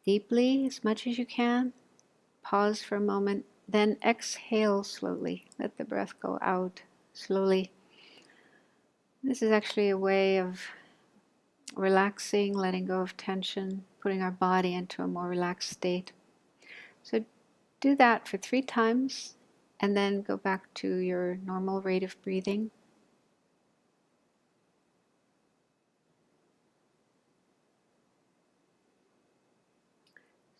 deeply as much as you can. Pause for a moment, then exhale slowly. Let the breath go out slowly. This is actually a way of relaxing, letting go of tension, putting our body into a more relaxed state. So do that for 3 times and then go back to your normal rate of breathing.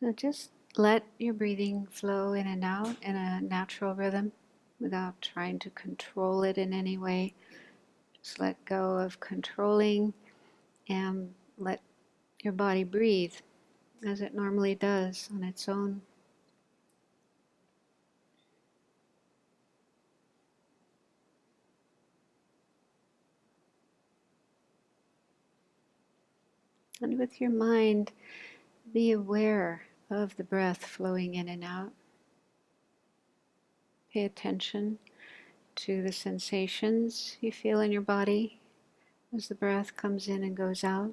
So just let your breathing flow in and out in a natural rhythm without trying to control it in any way. Just let go of controlling and let your body breathe as it normally does on its own. And with your mind, be aware of the breath flowing in and out. Pay attention to the sensations you feel in your body as the breath comes in and goes out.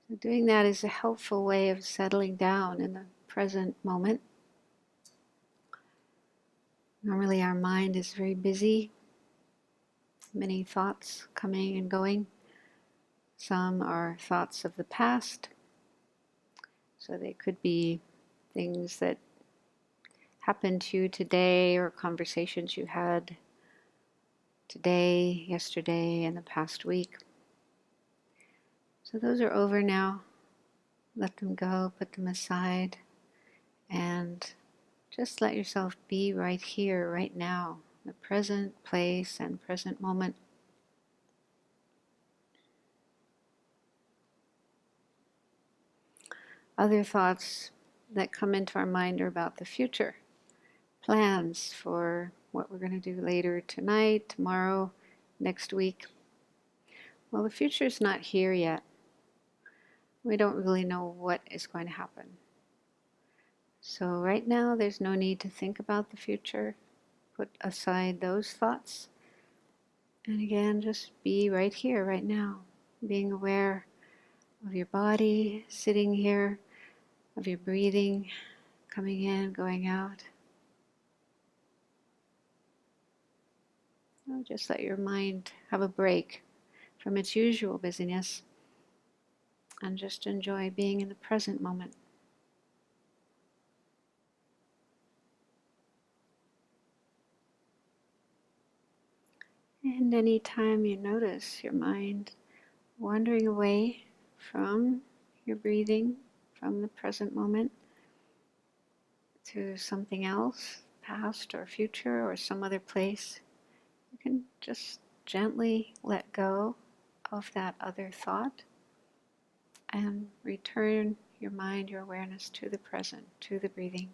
So doing that is a helpful way of settling down in the present moment. Normally our mind is very busy, many thoughts coming and going. Some are thoughts of the past, so they could be things that happened to you today or conversations you had today, yesterday, and the past week. So those are over now. Let them go, put them aside, and just let yourself be right here, right now, the present place and present moment. Other thoughts that come into our mind are about the future, plans for what we're going to do later tonight, tomorrow, next week. Well, the future is not here yet. We don't really know what is going to happen. So right now, there's no need to think about the future. Put aside those thoughts. And again, just be right here, right now, being aware of your body sitting here, of your breathing coming in, going out. Just let your mind have a break from its usual busyness and just enjoy being in the present moment. And anytime you notice your mind wandering away from your breathing, from the present moment, to something else, past or future or some other place, you can just gently let go of that other thought and return your mind, your awareness to the present, to the breathing.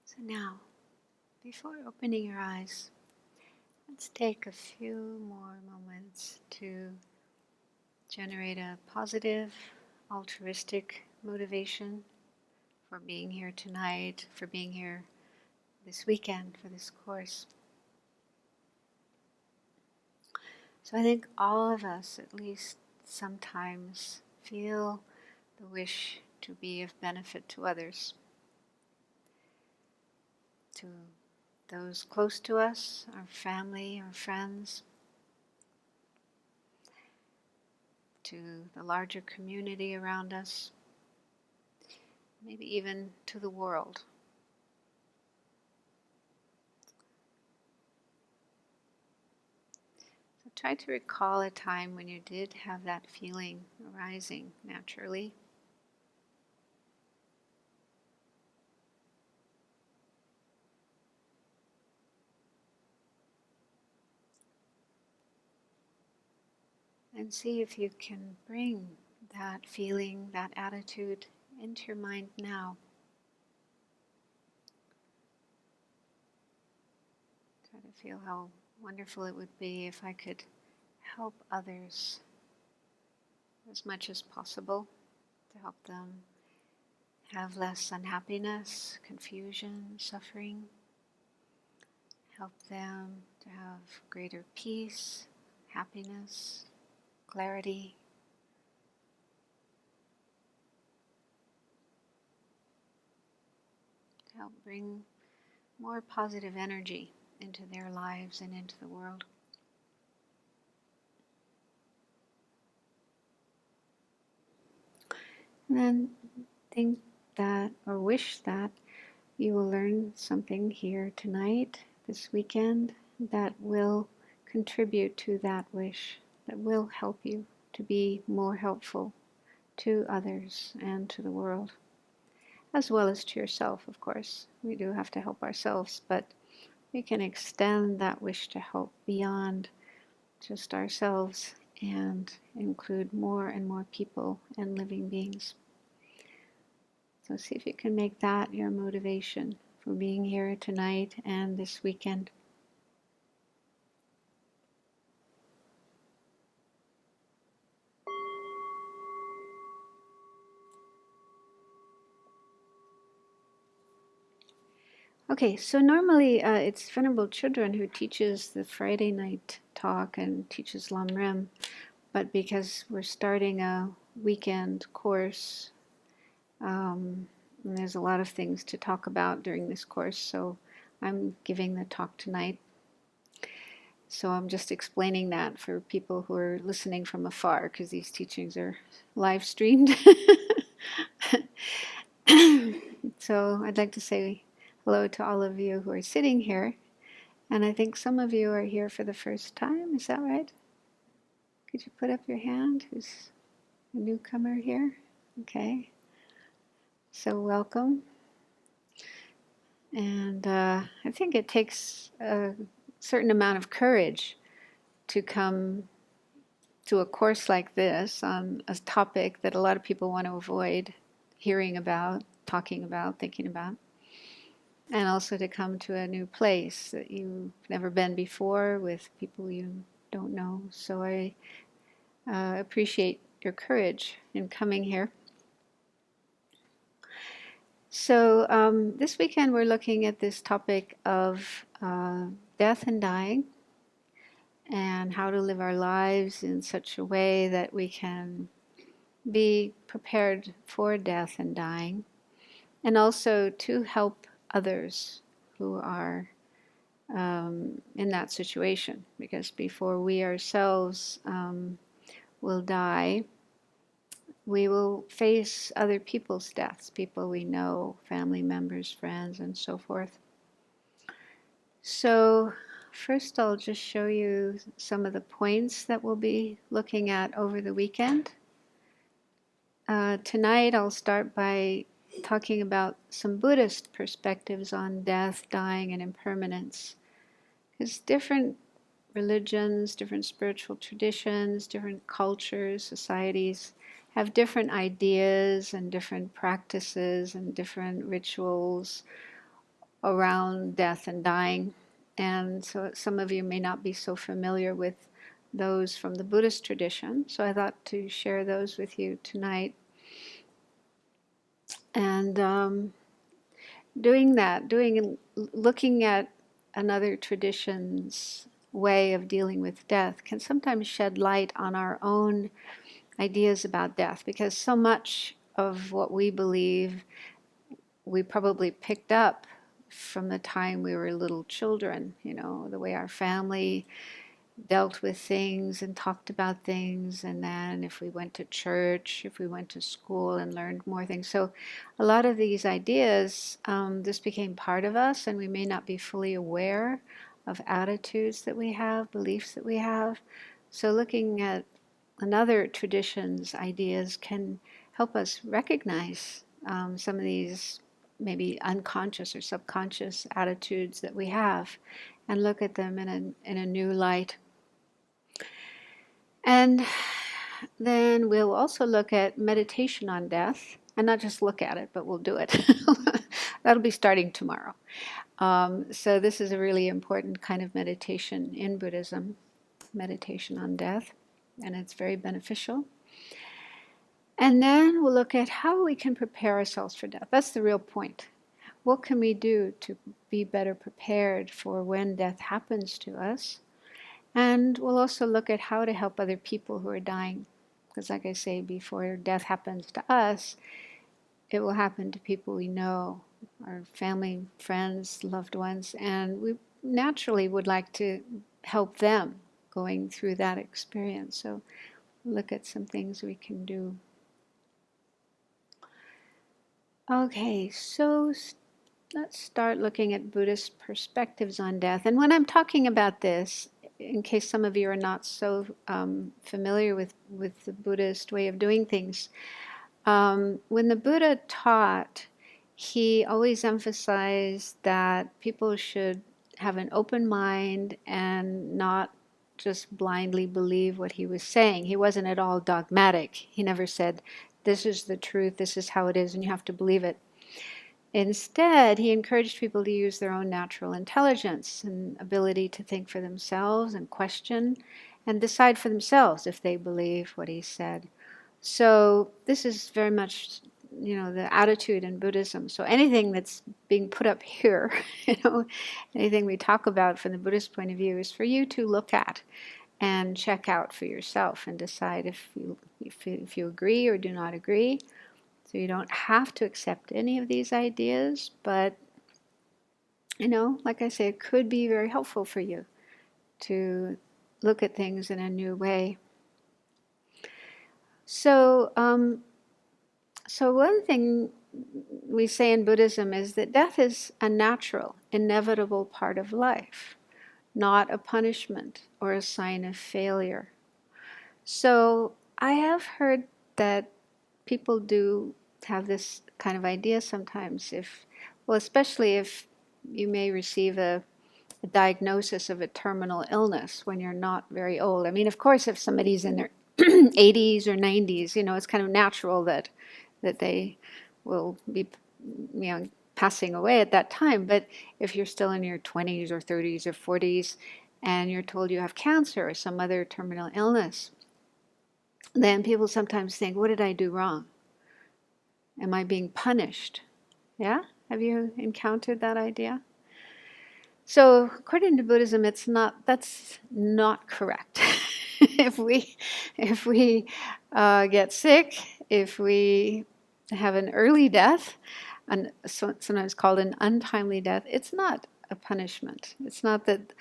So now, before opening your eyes, let's take a few more moments to generate a positive, altruistic motivation for being here tonight, for being here this weekend, for this course. So I think all of us, at least sometimes, feel the wish to be of benefit to others, to those close to us, our family, our friends, to the larger community around us, maybe even to the world. So try to recall a time when you did have that feeling arising naturally. And see if you can bring that feeling, that attitude into your mind now. Try to feel how wonderful it would be if I could help others as much as possible, to help them have less unhappiness, confusion, suffering, help them to have greater peace, happiness, clarity, to help bring more positive energy into their lives and into the world. And then think that, or wish that, you will learn something here tonight, this weekend, that will contribute to that wish, that will help you to be more helpful to others and to the world, as well as to yourself, of course. We do have to help ourselves, but we can extend that wish to help beyond just ourselves and include more and more people and living beings. So see if you can make that your motivation for being here tonight and this weekend. Okay, so normally it's Venerable Children who teaches the Friday night talk and teaches Lam Rem, but because we're starting a weekend course, and there's a lot of things to talk about during this course, so I'm giving the talk tonight. So I'm just explaining that for people who are listening from afar, because these teachings are live streamed. So I'd like to say hello to all of you who are sitting here. And I think some of you are here for the first time. Is that right? Could you put up your hand? Who's a newcomer here? Okay. So welcome. And I think it takes a certain amount of courage to come to a course like this on a topic that a lot of people want to avoid hearing about, talking about, thinking about. And also to come to a new place that you've never been before with people you don't know. So I appreciate your courage in coming here. So this weekend we're looking at this topic of death and dying, and how to live our lives in such a way that we can be prepared for death and dying, and also to help others who are in that situation, because before we ourselves will die, we will face other people's deaths, people we know, family members, friends, and so forth. So first I'll just show you some of the points that we'll be looking at over the weekend. Tonight I'll start by talking about some Buddhist perspectives on death, dying, and impermanence. Because different religions, different spiritual traditions, different cultures, societies have different ideas and different practices and different rituals around death and dying. And so some of you may not be so familiar with those from the Buddhist tradition. So I thought to share those with you tonight. And looking at another tradition's way of dealing with death can sometimes shed light on our own ideas about death, because so much of what we believe we probably picked up from the time we were little children, the way our family dealt with things and talked about things, and then if we went to church, if we went to school and learned more things. So a lot of these ideas just became part of us, and we may not be fully aware of attitudes that we have, beliefs that we have. So looking at another tradition's ideas can help us recognize some of these maybe unconscious or subconscious attitudes that we have, and look at them in a new light. And then we'll also look at meditation on death, and not just look at it, but we'll do it. that'll be starting tomorrow. So this is a really important kind of meditation in Buddhism, meditation on death, and it's very beneficial. And then we'll look at how we can prepare ourselves for death. That's the real point. What can we do to be better prepared for when death happens to us? And we'll also look at how to help other people who are dying. Because like I say, before death happens to us, it will happen to people we know, our family, friends, loved ones, and we naturally would like to help them going through that experience. So look at some things we can do. Okay, so let's start looking at Buddhist perspectives on death. And when I'm talking about this, in case some of you are not so familiar with the Buddhist way of doing things, when the Buddha taught, he always emphasized that people should have an open mind and not just blindly believe what he was saying. He wasn't at all dogmatic. He never said, this is the truth, this is how it is, and you have to believe it. Instead, he encouraged people to use their own natural intelligence and ability to think for themselves and question and decide for themselves if they believe what he said. So this is very much, the attitude in Buddhism. So anything that's being put up here, anything we talk about from the Buddhist point of view is for you to look at and check out for yourself and decide if you agree or do not agree. So you don't have to accept any of these ideas, but, like I say, it could be very helpful for you to look at things in a new way. So one thing we say in Buddhism is that death is a natural, inevitable part of life, not a punishment or a sign of failure. So I have heard that people do have this kind of idea sometimes, especially if you may receive a diagnosis of a terminal illness when you're not very old. I mean, of course, if somebody's in their 80s or 90s, it's kind of natural that they will be, passing away at that time. But if you're still in your 20s or 30s or 40s and you're told you have cancer or some other terminal illness, then people sometimes think, what did I do wrong? Am I being punished? Yeah? Have you encountered that idea? So according to Buddhism, that's not correct. If we get sick, if we have an early death, and sometimes called an untimely death, it's not a punishment. It's not that.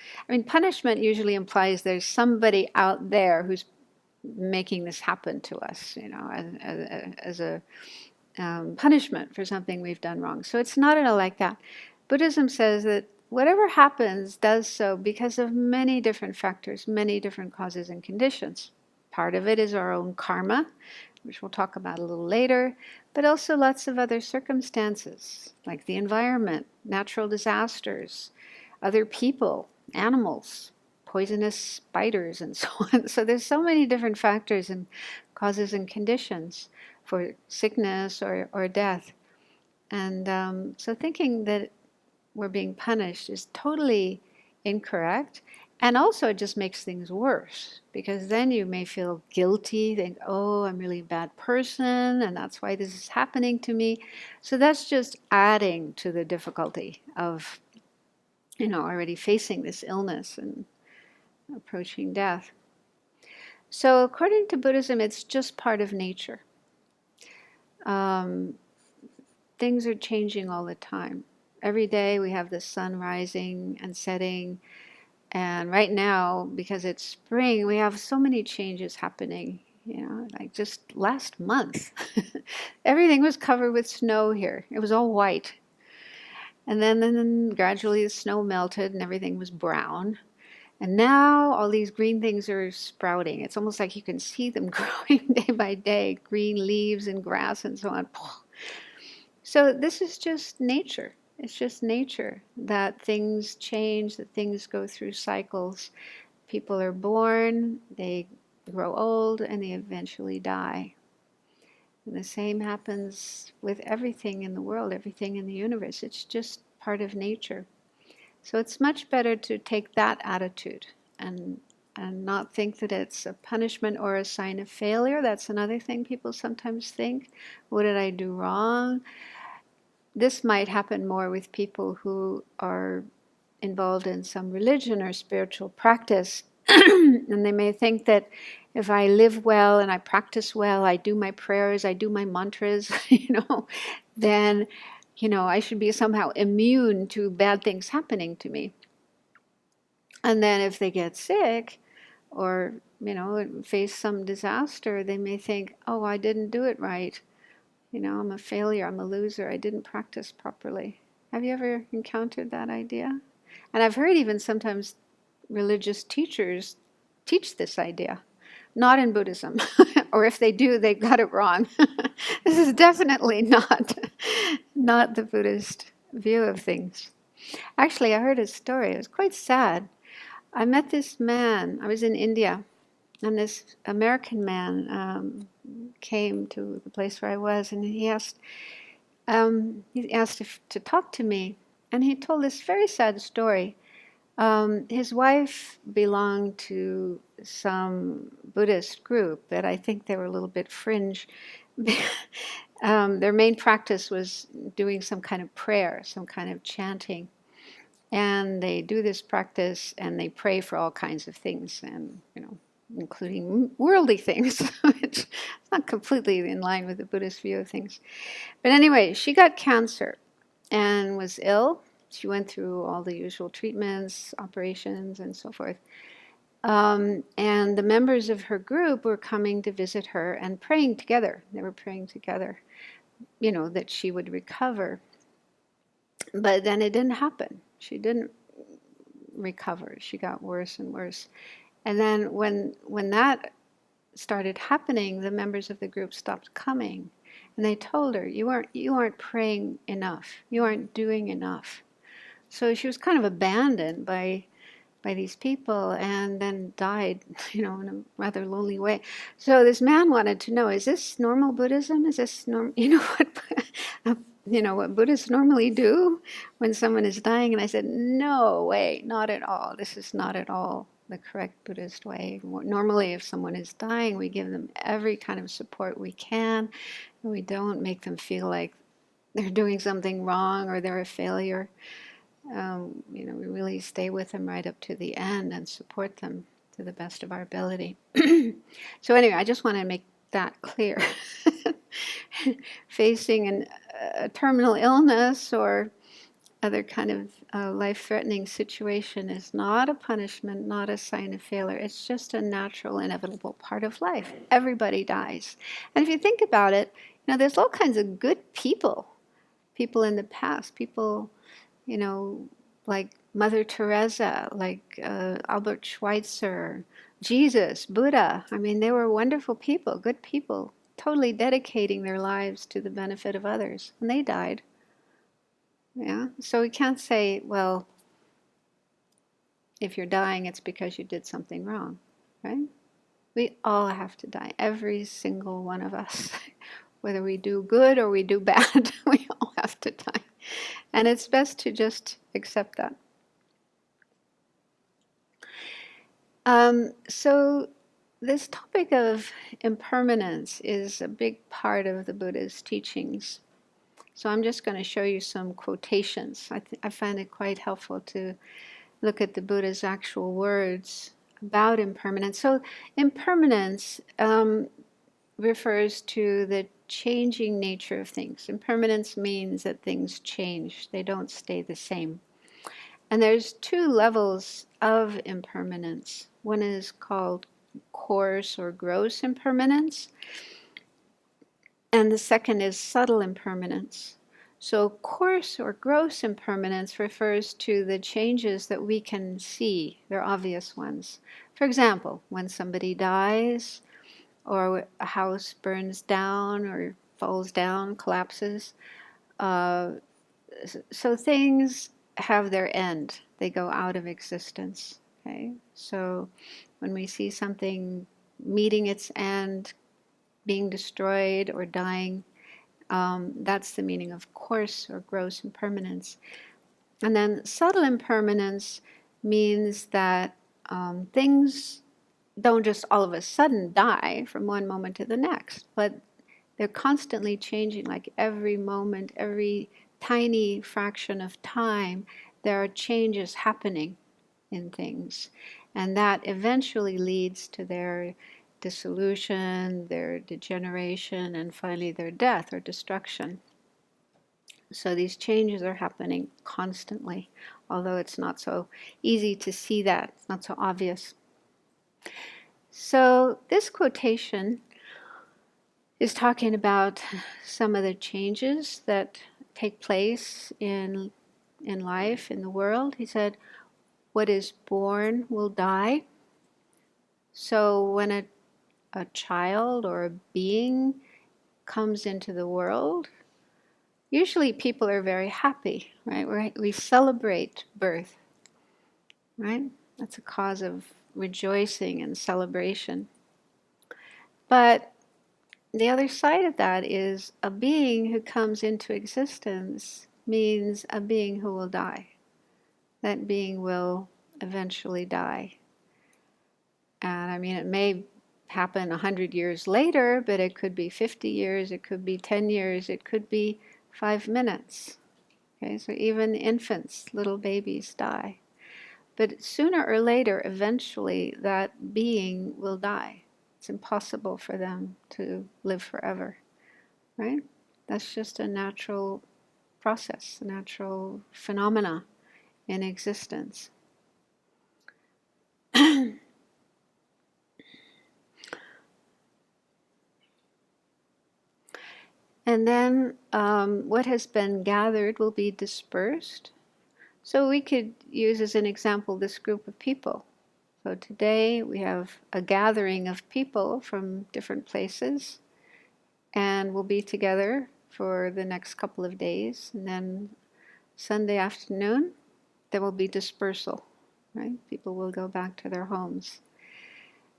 Punishment usually implies there's somebody out there who's making this happen to us, as a punishment for something we've done wrong. So it's not at all like that. Buddhism says that whatever happens does so because of many different factors, many different causes and conditions. Part of it is our own karma, which we'll talk about a little later, but also lots of other circumstances, like the environment, natural disasters, other people, animals, poisonous spiders, and so on. So there's so many different factors and causes and conditions for sickness or death. And so thinking that we're being punished is totally incorrect. And also it just makes things worse, because then you may feel guilty, think, oh, I'm really a bad person, and that's why this is happening to me. So that's just adding to the difficulty of, already facing this illness and approaching death. So according to Buddhism, it's just part of nature. Things are changing all the time. Every day we have the sun rising and setting. And right now, because it's spring, we have so many changes happening. Like just last month, everything was covered with snow here. It was all white. And then gradually the snow melted and everything was brown. And now all these green things are sprouting. It's almost like you can see them growing day by day, green leaves and grass and so on. So this is just nature. It's just nature that things change, that things go through cycles. People are born, they grow old, and they eventually die. And the same happens with everything in the world, everything in the universe. It's just part of nature. So it's much better to take that attitude and not think that it's a punishment or a sign of failure. That's another thing people sometimes think. What did I do wrong? This might happen more with people who are involved in some religion or spiritual practice. And they may think that if I live well and I practice well, I do my prayers, I do my mantras, then, I should be somehow immune to bad things happening to me. And then if they get sick or, face some disaster, they may think, oh, I didn't do it right. I'm a failure, I'm a loser, I didn't practice properly. Have you ever encountered that idea? And I've heard even sometimes religious teachers teach this idea. Not in Buddhism, or if they do, they got it wrong. This is definitely not the Buddhist view of things. Actually, I heard a story. It was quite sad. I met this man. I was in India, and this American man came to the place where I was, and he asked to talk to me, and he told this very sad story. His wife belonged to some Buddhist group that I think they were a little bit fringe. Their main practice was doing some kind of prayer, some kind of chanting. And they do this practice and they pray for all kinds of things, and including worldly things, which is not completely in line with the Buddhist view of things. But anyway, she got cancer and was ill. She went through all the usual treatments, operations, and so forth. And the members of her group were coming to visit her and praying together. They were praying together, that she would recover. But then it didn't happen. She didn't recover. She got worse and worse. And then when that started happening, the members of the group stopped coming. And they told her, you aren't praying enough. You aren't doing enough. So she was kind of abandoned by these people, and then died, in a rather lonely way. So this man wanted to know, is this normal Buddhism? Is this what Buddhists normally do when someone is dying? And I said, no way, not at all. This is not at all the correct Buddhist way. Normally, if someone is dying, we give them every kind of support we can. We don't make them feel like they're doing something wrong or they're a failure. We really stay with them right up to the end and support them to the best of our ability. So anyway, I just want to make that clear. Facing a terminal illness or other kind of life-threatening situation is not a punishment, not a sign of failure. It's just a natural, inevitable part of life. Everybody dies. And if you think about it, there's all kinds of good people in the past, people, like Mother Teresa, like Albert Schweitzer, Jesus, Buddha. I mean, they were wonderful people, good people, totally dedicating their lives to the benefit of others. And they died. Yeah. So we can't say, well, if you're dying, it's because you did something wrong, right? We all have to die, every single one of us. Whether we do good or we do bad, we all have to die. And it's best to just accept that. So this topic of impermanence is a big part of the Buddha's teachings. So I'm just going to show you some quotations. I find it quite helpful to look at the Buddha's actual words about impermanence. So impermanence refers to the changing nature of things. Impermanence means that things change. They don't stay the same. And there's two levels of impermanence. One is called coarse or gross impermanence, and the second is subtle impermanence. So coarse or gross impermanence refers to the changes that we can see. They're obvious ones. For example, when somebody dies, or a house burns down or falls down, collapses. So things have their end. They go out of existence. Okay? So when we see something meeting its end, being destroyed or dying. That's the meaning of coarse or gross impermanence. And then subtle impermanence means that things don't just all of a sudden die from one moment to the next, but they're constantly changing. Like every moment, every tiny fraction of time, there are changes happening in things. And that eventually leads to their dissolution, their degeneration, and finally their death or destruction. So these changes are happening constantly, although it's not so easy to see that, it's not so obvious. So this quotation is talking about some of the changes that take place in life, in the world. He said, what is born will die. So when a child or a being comes into the world, usually people are very happy, right? We celebrate birth, right? That's a cause of rejoicing and celebration. But the other side of that is a being who comes into existence means a being who will die. That being will eventually die. And I mean, it may happen 100 years later, but it could be 50 years, it could be 10 years, it could be 5 minutes. Okay, so even infants, little babies die. But sooner or later, eventually, that being will die. It's impossible for them to live forever, right? That's just a natural process, a natural phenomena in existence. And then what has been gathered will be dispersed. So we could use as an example this group of people. So today we have a gathering of people from different places, and we'll be together for the next couple of days. And then Sunday afternoon, there will be dispersal, right? People will go back to their homes.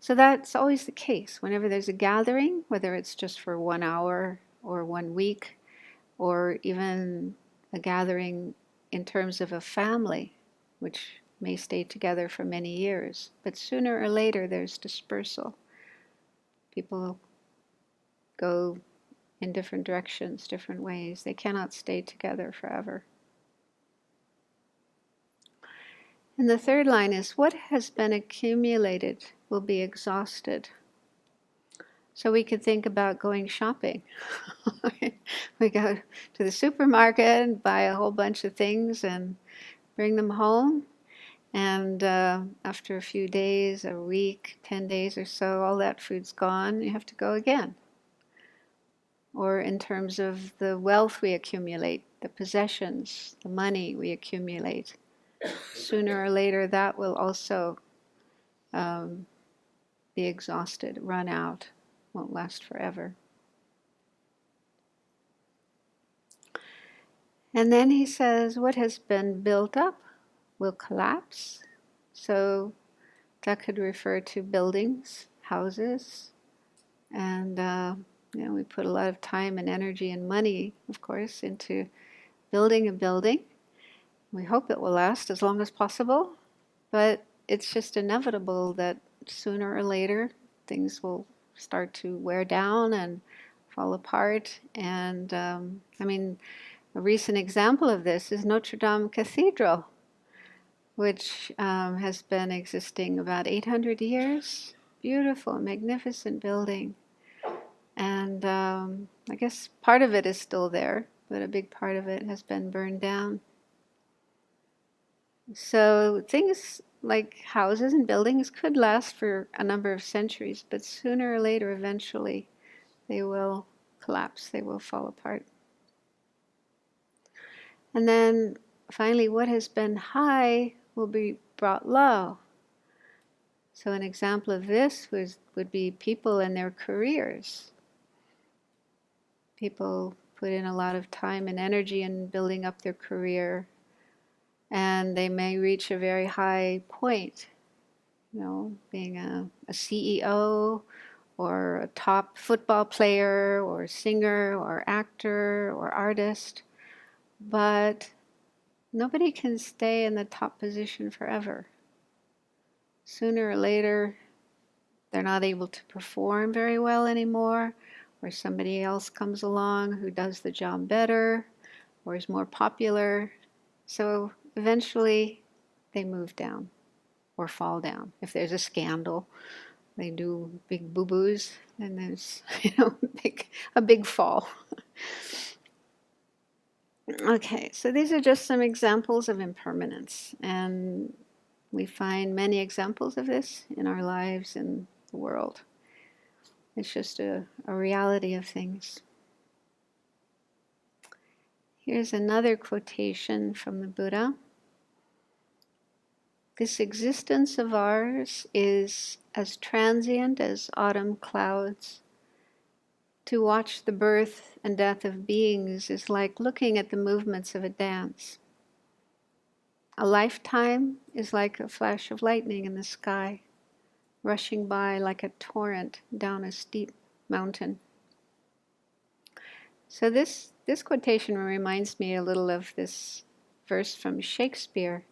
So that's always the case. Whenever there's a gathering, whether it's just for 1 hour or 1 week, or even a gathering in terms of a family, which may stay together for many years. But sooner or later, there's dispersal. People go in different directions, different ways. They cannot stay together forever. And the third line is, what has been accumulated will be exhausted. So we could think about going shopping. We go to the supermarket and buy a whole bunch of things and bring them home. And after a few days, a week, 10 days or so, all that food's gone. You have to go again. Or in terms of the wealth we accumulate, the possessions, the money we accumulate, sooner or later that will also be exhausted, run out, won't last forever. And then he says, what has been built up will collapse. So that could refer to buildings, houses, and we put a lot of time and energy and money, of course, into building a building. We hope it will last as long as possible, but it's just inevitable that sooner or later things will start to wear down and fall apart. And a recent example of this is Notre Dame Cathedral, which has been existing about 800 years. Beautiful, magnificent building. And I guess part of it is still there, but a big part of it has been burned down. So things like houses and buildings could last for a number of centuries, but sooner or later, eventually, they will collapse, they will fall apart. And then finally, what has been high will be brought low. So an example of this would be people and their careers. People put in a lot of time and energy in building up their career, and they may reach a very high point, being a CEO or a top football player or singer or actor or artist, but nobody can stay in the top position forever. Sooner or later, they're not able to perform very well anymore, or somebody else comes along who does the job better or is more popular. So eventually they move down or fall down. If there's a scandal, they do big boo-boos, and there's a big fall. Okay, so these are just some examples of impermanence, and we find many examples of this in our lives and the world. It's just a reality of things. Here's another quotation from the Buddha. This existence of ours is as transient as autumn clouds. To watch the birth and death of beings is like looking at the movements of a dance. A lifetime is like a flash of lightning in the sky, rushing by like a torrent down a steep mountain. So this quotation reminds me a little of this verse from Shakespeare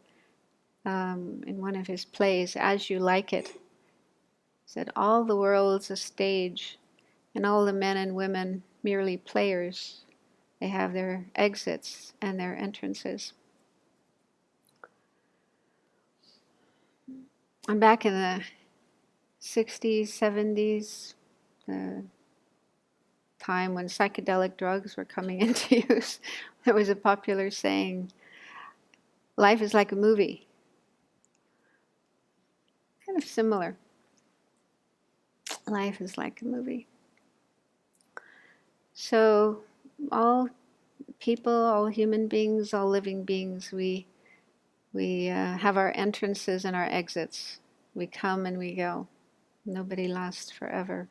in one of his plays, As You Like It. He said, all the world's a stage, and all the men and women merely players. They have their exits and their entrances. I'm back in the 60s, 70s, the time when psychedelic drugs were coming into use. There was a popular saying, life is like a movie. Kind of similar. Life is like a movie. So all people, all human beings, all living beings, we have our entrances and our exits. We come and we go. Nobody lasts forever.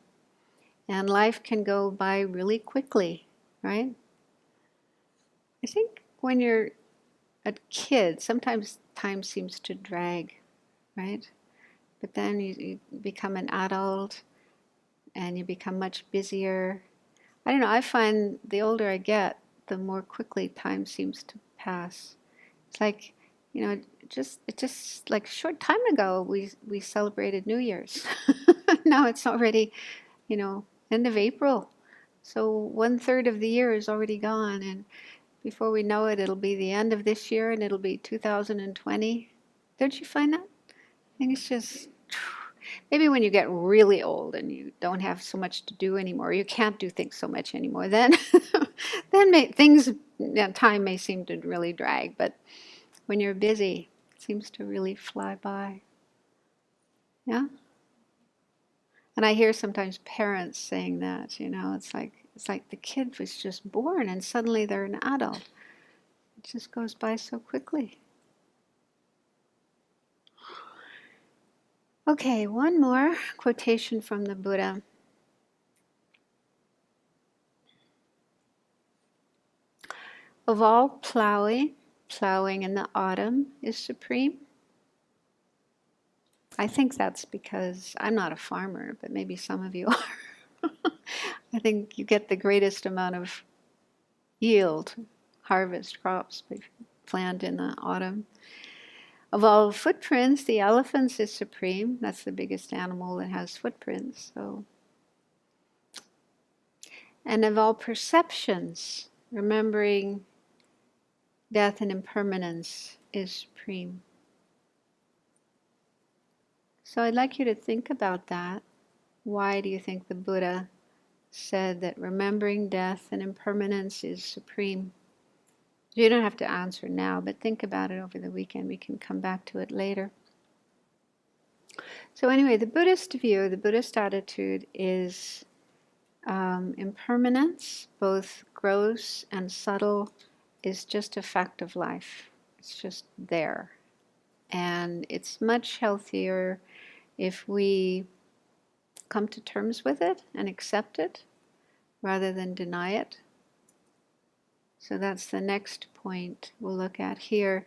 And life can go by really quickly, right? I think when you're a kid, sometimes time seems to drag, right? But then you become an adult and you become much busier. I don't know, I find the older I get, the more quickly time seems to pass. It's like, it just like a short time ago we celebrated New Year's. Now it's already, end of April. So 1/3 of the year is already gone, and before we know it, it'll be the end of this year and it'll be 2020. Don't you find that? I think it's just, maybe when you get really old and you don't have so much to do anymore, you can't do things so much anymore, then time may seem to really drag, but when you're busy, it seems to really fly by. Yeah? And I hear sometimes parents saying that, it's like the kid was just born and suddenly they're an adult. It just goes by so quickly. Okay, one more quotation from the Buddha. Of all plowing in the autumn is supreme. I think that's because I'm not a farmer, but maybe some of you are. I think you get the greatest amount of yield, harvest, crops planted in the autumn. Of all footprints, the elephant is supreme. That's the biggest animal that has footprints. And of all perceptions, remembering death and impermanence is supreme. So I'd like you to think about that. Why do you think the Buddha said that remembering death and impermanence is supreme? You don't have to answer now, but think about it over the weekend. We can come back to it later. So anyway, the Buddhist view, the Buddhist attitude is impermanence, both gross and subtle, is just a fact of life. It's just there. And it's much healthier if we come to terms with it and accept it rather than deny it. So that's the next point we'll look at here,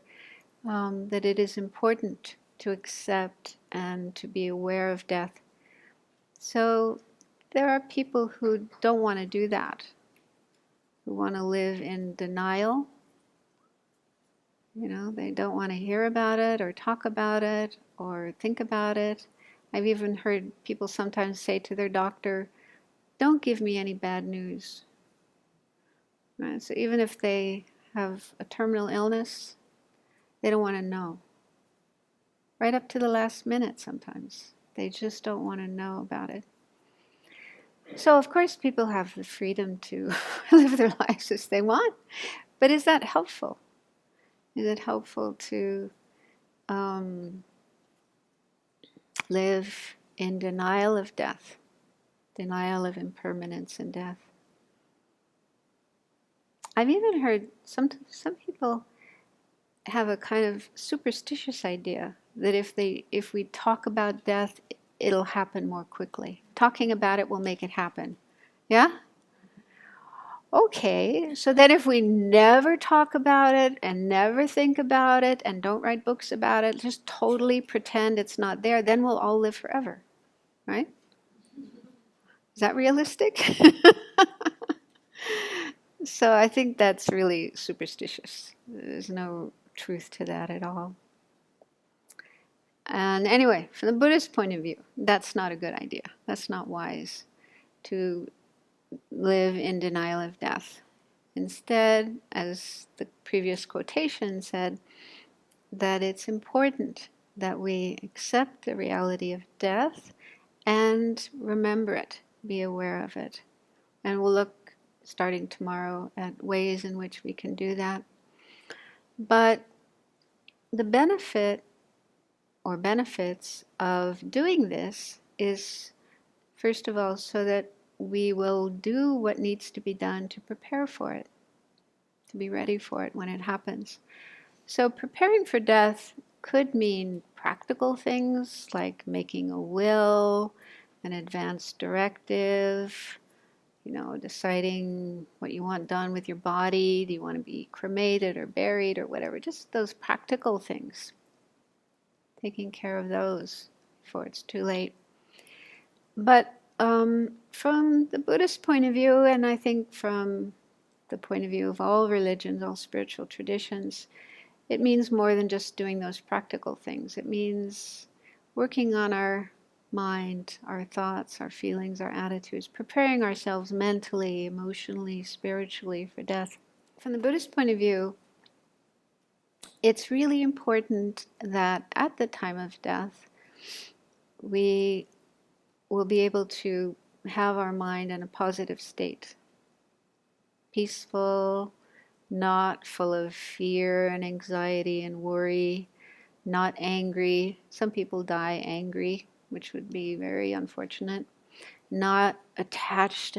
that it is important to accept and to be aware of death. So there are people who don't want to do that, who want to live in denial. They don't want to hear about it or talk about it or think about it. I've even heard people sometimes say to their doctor, "Don't give me any bad news." Right? So even if they have a terminal illness, they don't want to know. Right up to the last minute sometimes. They just don't want to know about it. So of course people have the freedom to live their lives as they want. But is that helpful? Is it helpful to live in denial of death, denial of impermanence and death? I've even heard some people have a kind of superstitious idea that if we talk about death, it'll happen more quickly. Talking about it will make it happen. Yeah? Okay, so then if we never talk about it and never think about it and don't write books about it, just totally pretend it's not there, then we'll all live forever, right? Is that realistic? So I think that's really superstitious. There's no truth to that at all. And anyway, from the Buddhist point of view, that's not a good idea. That's not wise to live in denial of death. Instead, as the previous quotation said, that it's important that we accept the reality of death and remember it, be aware of it. And we'll look, starting tomorrow, at ways in which we can do that. But the benefit or benefits of doing this is, first of all, so that we will do what needs to be done to prepare for it, to be ready for it when it happens. So preparing for death could mean practical things like making a will, an advance directive, deciding what you want done with your body. Do you want to be cremated or buried or whatever? Just those practical things. Taking care of those before it's too late. But from the Buddhist point of view, and I think from the point of view of all religions, all spiritual traditions, it means more than just doing those practical things. It means working on our mind, our thoughts, our feelings, our attitudes, preparing ourselves mentally, emotionally, spiritually for death. From the Buddhist point of view, it's really important that at the time of death, we will be able to have our mind in a positive state. Peaceful, not full of fear and anxiety and worry, not angry. Some people die angry, which would be very unfortunate. Not attached,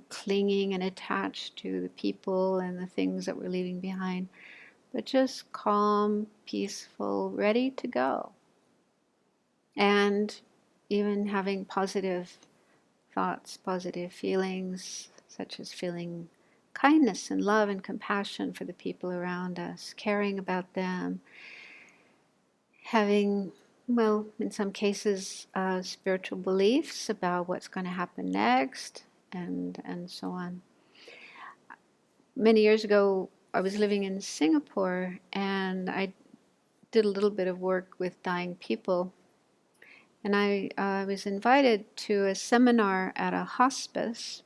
clinging and attached to the people and the things that we're leaving behind, but just calm, peaceful, ready to go. And even having positive thoughts, positive feelings, such as feeling kindness and love and compassion for the people around us, caring about them, having, in some cases, spiritual beliefs about what's going to happen next, and so on. Many years ago, I was living in Singapore, and I did a little bit of work with dying people. And I was invited to a seminar at a hospice.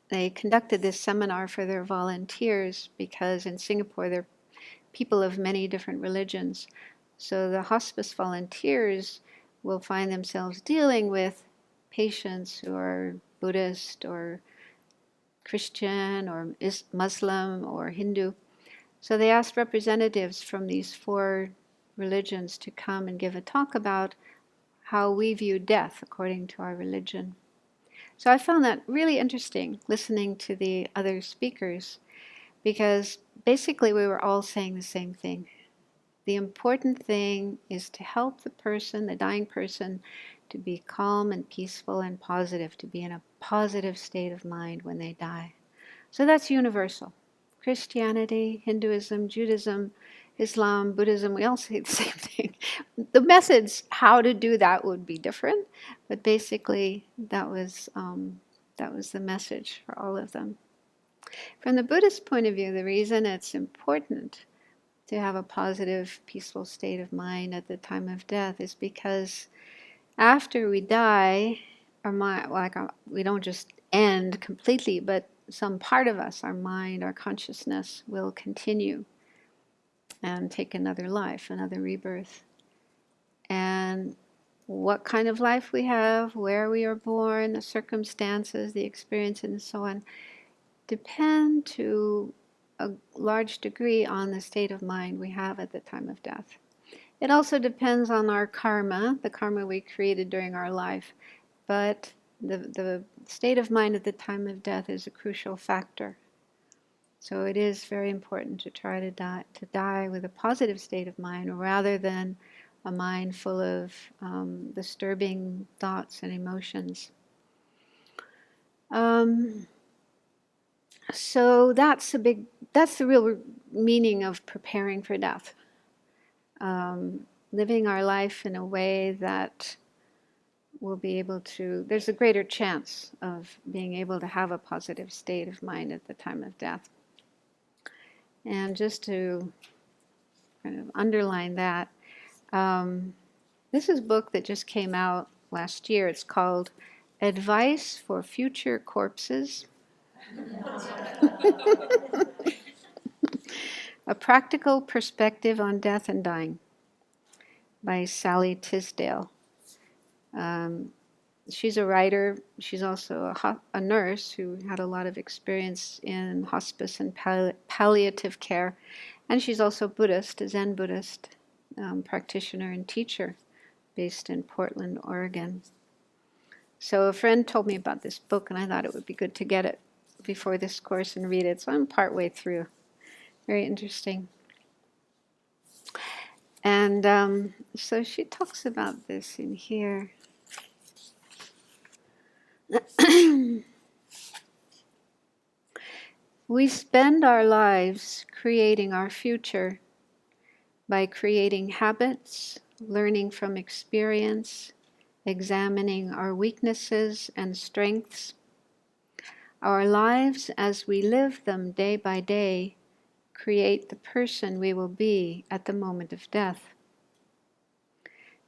They conducted this seminar for their volunteers because in Singapore there are people of many different religions. So the hospice volunteers will find themselves dealing with patients who are Buddhist or Christian or Muslim or Hindu. So they asked representatives from these 4 religions to come and give a talk about how we view death according to our religion. So I found that really interesting, listening to the other speakers, because basically we were all saying the same thing. The important thing is to help the person, the dying person, to be calm and peaceful and positive, to be in a positive state of mind when they die. So that's universal. Christianity, Hinduism, Judaism, Islam, Buddhism, we all say the same thing. The methods, how to do that would be different, but basically that was the message for all of them. From the Buddhist point of view, the reason it's important to have a positive, peaceful state of mind at the time of death is because after we die, our mind, we don't just end completely, but some part of us, our mind, our consciousness, will continue and take another life, another rebirth. And what kind of life we have, where we are born, the circumstances, the experience, and so on, depend to a large degree on the state of mind we have at the time of death. It also depends on our karma, the karma we created during our life, but the state of mind at the time of death is a crucial factor. So it is very important to try to die with a positive state of mind rather than a mind full of disturbing thoughts and emotions. So that's the real meaning of preparing for death. Living our life in a way that we'll be able to, there's a greater chance of being able to have a positive state of mind at the time of death. And just to kind of underline that, this is a book that just came out last year. It's called Advice for Future Corpses. A Practical Perspective on Death and Dying by Sally Tisdale. She's a writer. She's also a nurse who had a lot of experience in hospice and palliative care. And she's also Buddhist, a Zen Buddhist practitioner and teacher based in Portland, Oregon. So a friend told me about this book, and I thought it would be good to get it before this course and read it. So I'm partway through. Very interesting. And so she talks about this in here. We spend our lives creating our future by creating habits, learning from experience, examining our weaknesses and strengths. Our lives, as we live them day by day, create the person we will be at the moment of death.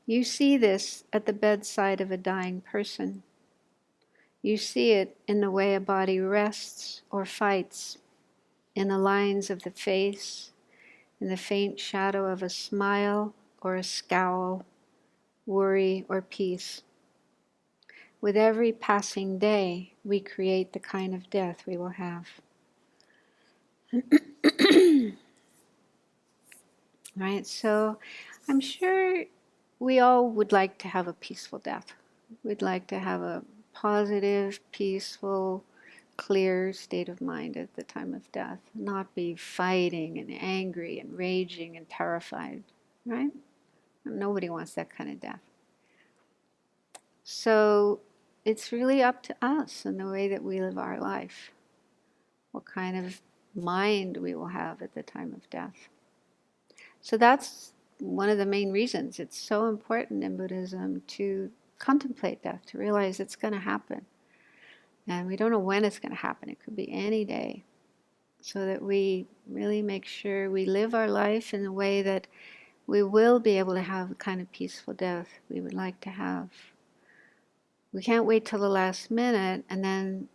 You see this at the bedside of a dying person. You see it in the way a body rests or fights, in the lines of the face, in the faint shadow of a smile or a scowl, worry or peace. With every passing day, we create the kind of death we will have. Right, so I'm sure we all would like to have a peaceful death. We'd like to have a positive, peaceful, clear state of mind at the time of death, not be fighting and angry and raging and terrified, right? Nobody wants that kind of death. So it's really up to us in the way that we live our life, what kind of mind we will have at the time of death. So that's one of the main reasons it's so important in Buddhism to contemplate death, to realize it's going to happen. And we don't know when it's going to happen. It could be any day. So that we really make sure we live our life in a way that we will be able to have the kind of peaceful death we would like to have. We can't wait till the last minute and then,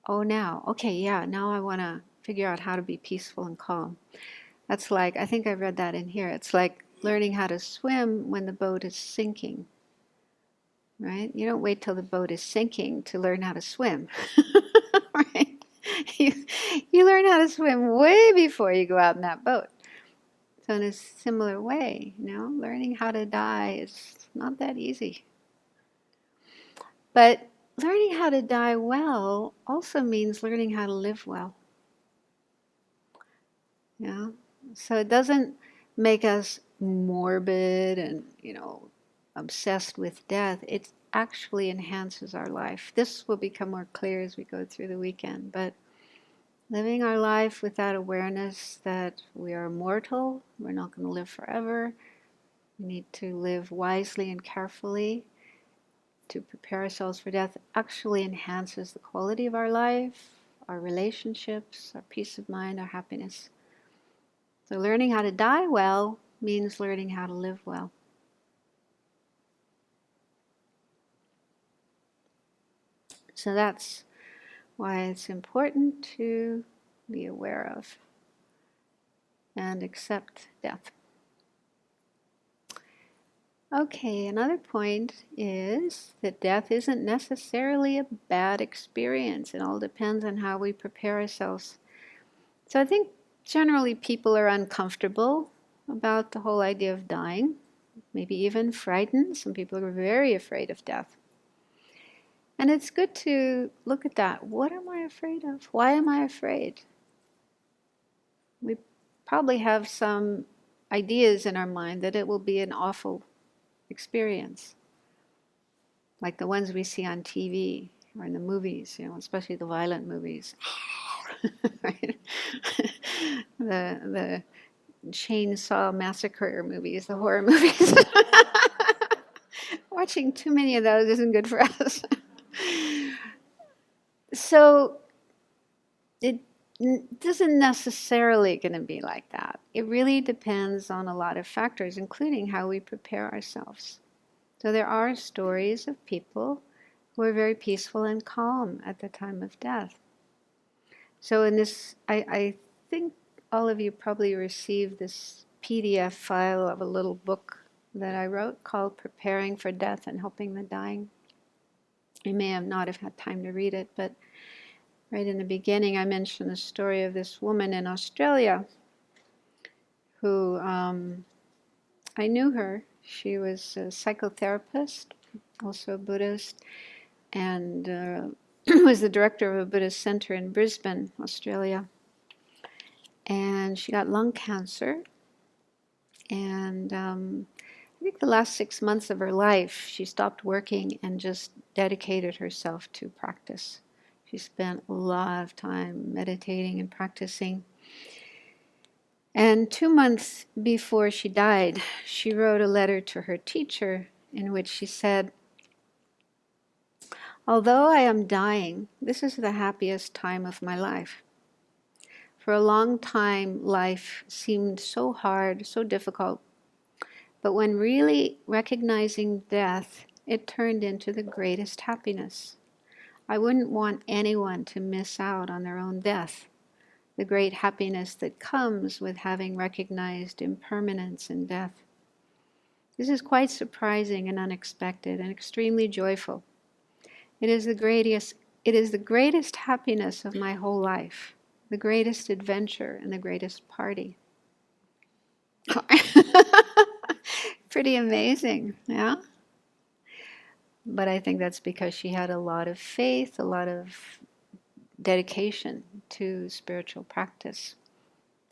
now I want to figure out how to be peaceful and calm. That's like, I think I read that in here, it's like learning how to swim when the boat is sinking. Right? You don't wait till the boat is sinking to learn how to swim. Right? You learn how to swim way before you go out in that boat. So in a similar way, learning how to die is not that easy. But learning how to die well also means learning how to live well. So it doesn't make us morbid and, obsessed with death. It actually enhances our life. This will become more clear as we go through the weekend, but Living our life with that awareness that we are mortal, we're not going to live forever. We need to live wisely and carefully to prepare ourselves for death actually enhances the quality of our life, our relationships, our peace of mind, our happiness. So learning how to die well means learning how to live well. So that's why it's important to be aware of and accept death. Okay, another point is that death isn't necessarily a bad experience. It all depends on how we prepare ourselves. So I think generally people are uncomfortable about the whole idea of dying, maybe even frightened. Some people are very afraid of death. And it's good to look at that. What am I afraid of? Why am I afraid? We probably have some ideas in our mind that it will be an awful experience, like the ones we see on TV or in the movies, especially the violent movies. Right? the chainsaw massacre movies, the horror movies. Watching too many of those isn't good for us. So it isn't necessarily going to be like that. It really depends on a lot of factors, including how we prepare ourselves. So there are stories of people who are very peaceful and calm at the time of death. So in this, I think all of you probably received this PDF file of a little book that I wrote called Preparing for Death and Helping the Dying. You may not have had time to read it, but right in the beginning I mentioned the story of this woman in Australia who, I knew her. She was a psychotherapist, also a Buddhist, and was the director of a Buddhist center in Brisbane, Australia. And she got lung cancer. And I think the last 6 months of her life, she stopped working and just dedicated herself to practice. She spent a lot of time meditating and practicing. And 2 months before she died, she wrote a letter to her teacher in which she said, "Although I am dying, this is the happiest time of my life. For a long time, life seemed so hard, so difficult. But when really recognizing death, it turned into the greatest happiness. I wouldn't want anyone to miss out on their own death, the great happiness that comes with having recognized impermanence in death. This is quite surprising and unexpected and extremely joyful. It is the greatest happiness of my whole life, the greatest adventure and the greatest party." Pretty amazing, yeah? But I think that's because she had a lot of faith, a lot of dedication to spiritual practice,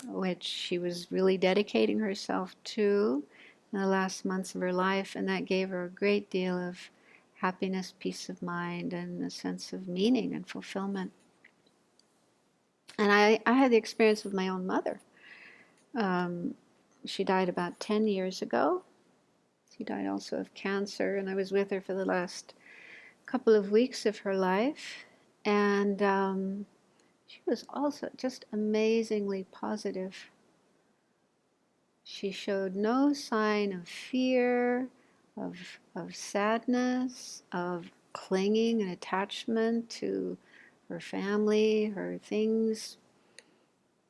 which she was really dedicating herself to in the last months of her life, and that gave her a great deal of happiness, peace of mind, and a sense of meaning and fulfillment. And I had the experience with my own mother. She died about 10 years ago. She died also of cancer, and I was with her for the last couple of weeks of her life. And she was also just amazingly positive. She showed no sign of fear, of sadness, of clinging and attachment to her family, her things.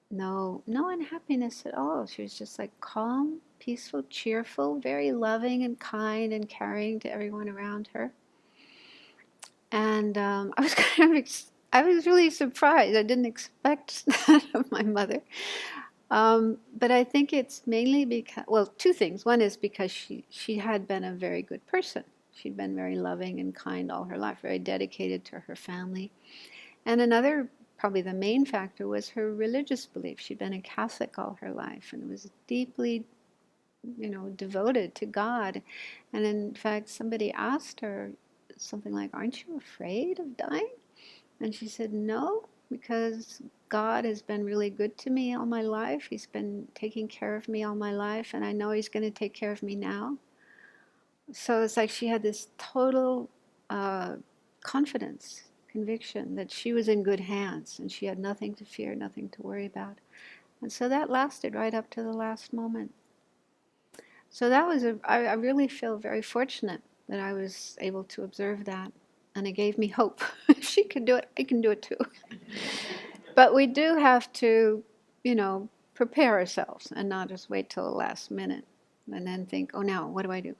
No unhappiness at all. She was just like calm, peaceful, cheerful, very loving and kind and caring to everyone around her. And I was really surprised. I didn't expect that of my mother. But I think it's mainly because, well, two things. One is because she had been a very good person. She'd been very loving and kind all her life, very dedicated to her family. And another, probably the main factor, was her religious belief. She'd been a Catholic all her life and was deeply, devoted to God. And in fact, somebody asked her something like, "Aren't you afraid of dying?" And she said, "No, because God has been really good to me all my life. He's been taking care of me all my life, and I know He's going to take care of me now. So it's like she had this total confidence, conviction that she was in good hands and she had nothing to fear, nothing to worry about. And so that lasted right up to the last moment. So that was I really feel very fortunate that I was able to observe that. And it gave me hope. If she can do it, I can do it too. But we do have to, prepare ourselves and not just wait till the last minute and then think, oh, now, what do I do?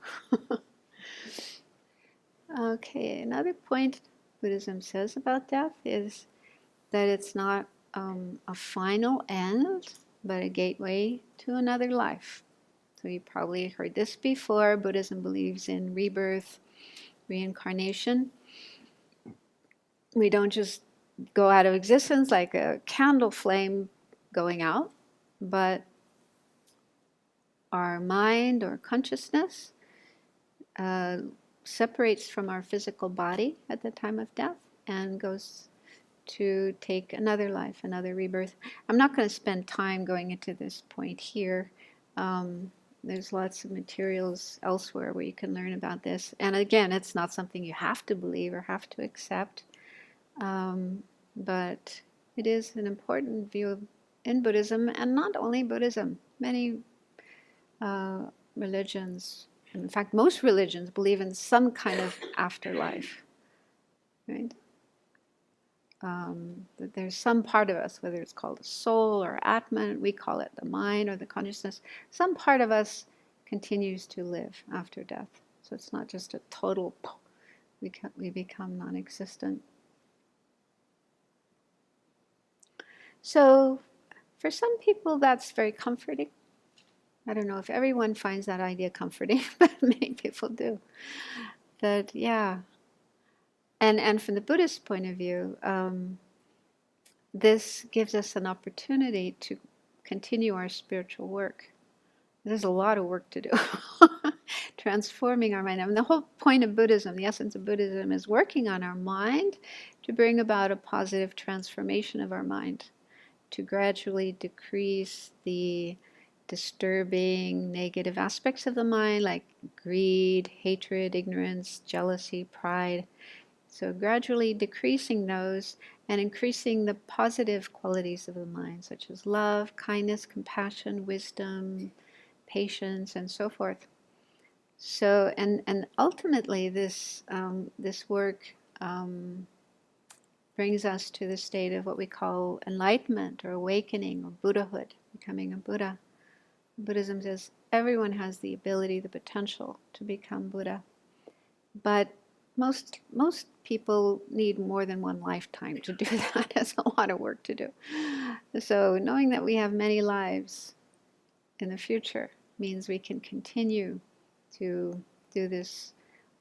Okay, another point Buddhism says about death is that it's not a final end, but a gateway to another life. So you probably heard this before. Buddhism believes in rebirth, reincarnation. We don't just go out of existence like a candle flame going out, but our mind or consciousness separates from our physical body at the time of death and goes to take another life, another rebirth. I'm not going to spend time going into this point here. There's lots of materials elsewhere where you can learn about this. And again, it's not something you have to believe or have to accept, but it is an important view in Buddhism, and not only Buddhism. Many religions, in fact, most religions believe in some kind of afterlife, right? That there's some part of us, whether it's called the soul or Atman, we call it the mind or the consciousness, some part of us continues to live after death. So it's not just a total, we become non-existent. So for some people that's very comforting. I don't know if everyone finds that idea comforting, but many people do. That, yeah. And from the Buddhist point of view, this gives us an opportunity to continue our spiritual work. There's a lot of work to do. Transforming our mind. I mean, the whole point of Buddhism, the essence of Buddhism, is working on our mind to bring about a positive transformation of our mind, to gradually decrease the disturbing negative aspects of the mind, like greed, hatred, ignorance, jealousy, pride. So gradually decreasing those and increasing the positive qualities of the mind, such as love, kindness, compassion, wisdom, patience, and so forth. So, and ultimately this work brings us to the state of what we call enlightenment or awakening or Buddhahood, becoming a Buddha. Buddhism says everyone has the ability, the potential to become Buddha, but most people need more than one lifetime to do that. That's a lot of work to do. So knowing that we have many lives in the future means we can continue to do this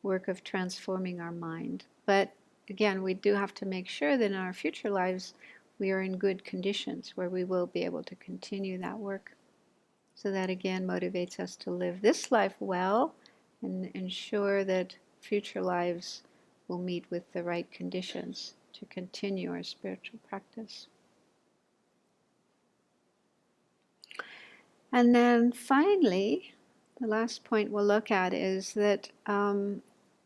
work of transforming our mind. But again, we do have to make sure that in our future lives we are in good conditions where we will be able to continue that work. So that again motivates us to live this life well and ensure that future lives will meet with the right conditions to continue our spiritual practice. And then finally, the last point we'll look at is that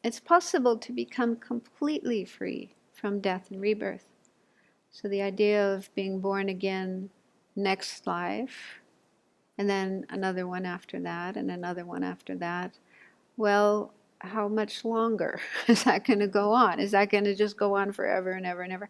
it's possible to become completely free from death and rebirth. So the idea of being born again next life, and then another one after that, and another one after that. Well, how much longer is that going to go on? Is that going to just go on forever and ever and ever?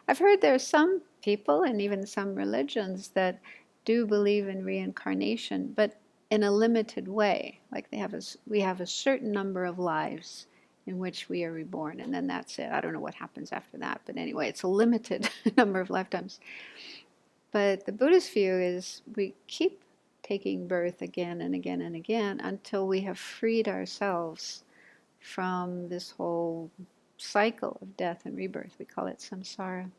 I've heard there are some people, and even some religions, that do believe in reincarnation, but in a limited way. Like we have a certain number of lives in which we are reborn, and then that's it. I don't know what happens after that, but anyway, it's a limited number of lifetimes. But the Buddhist view is we keep taking birth again and again and again until we have freed ourselves from this whole cycle of death and rebirth. We call it samsara.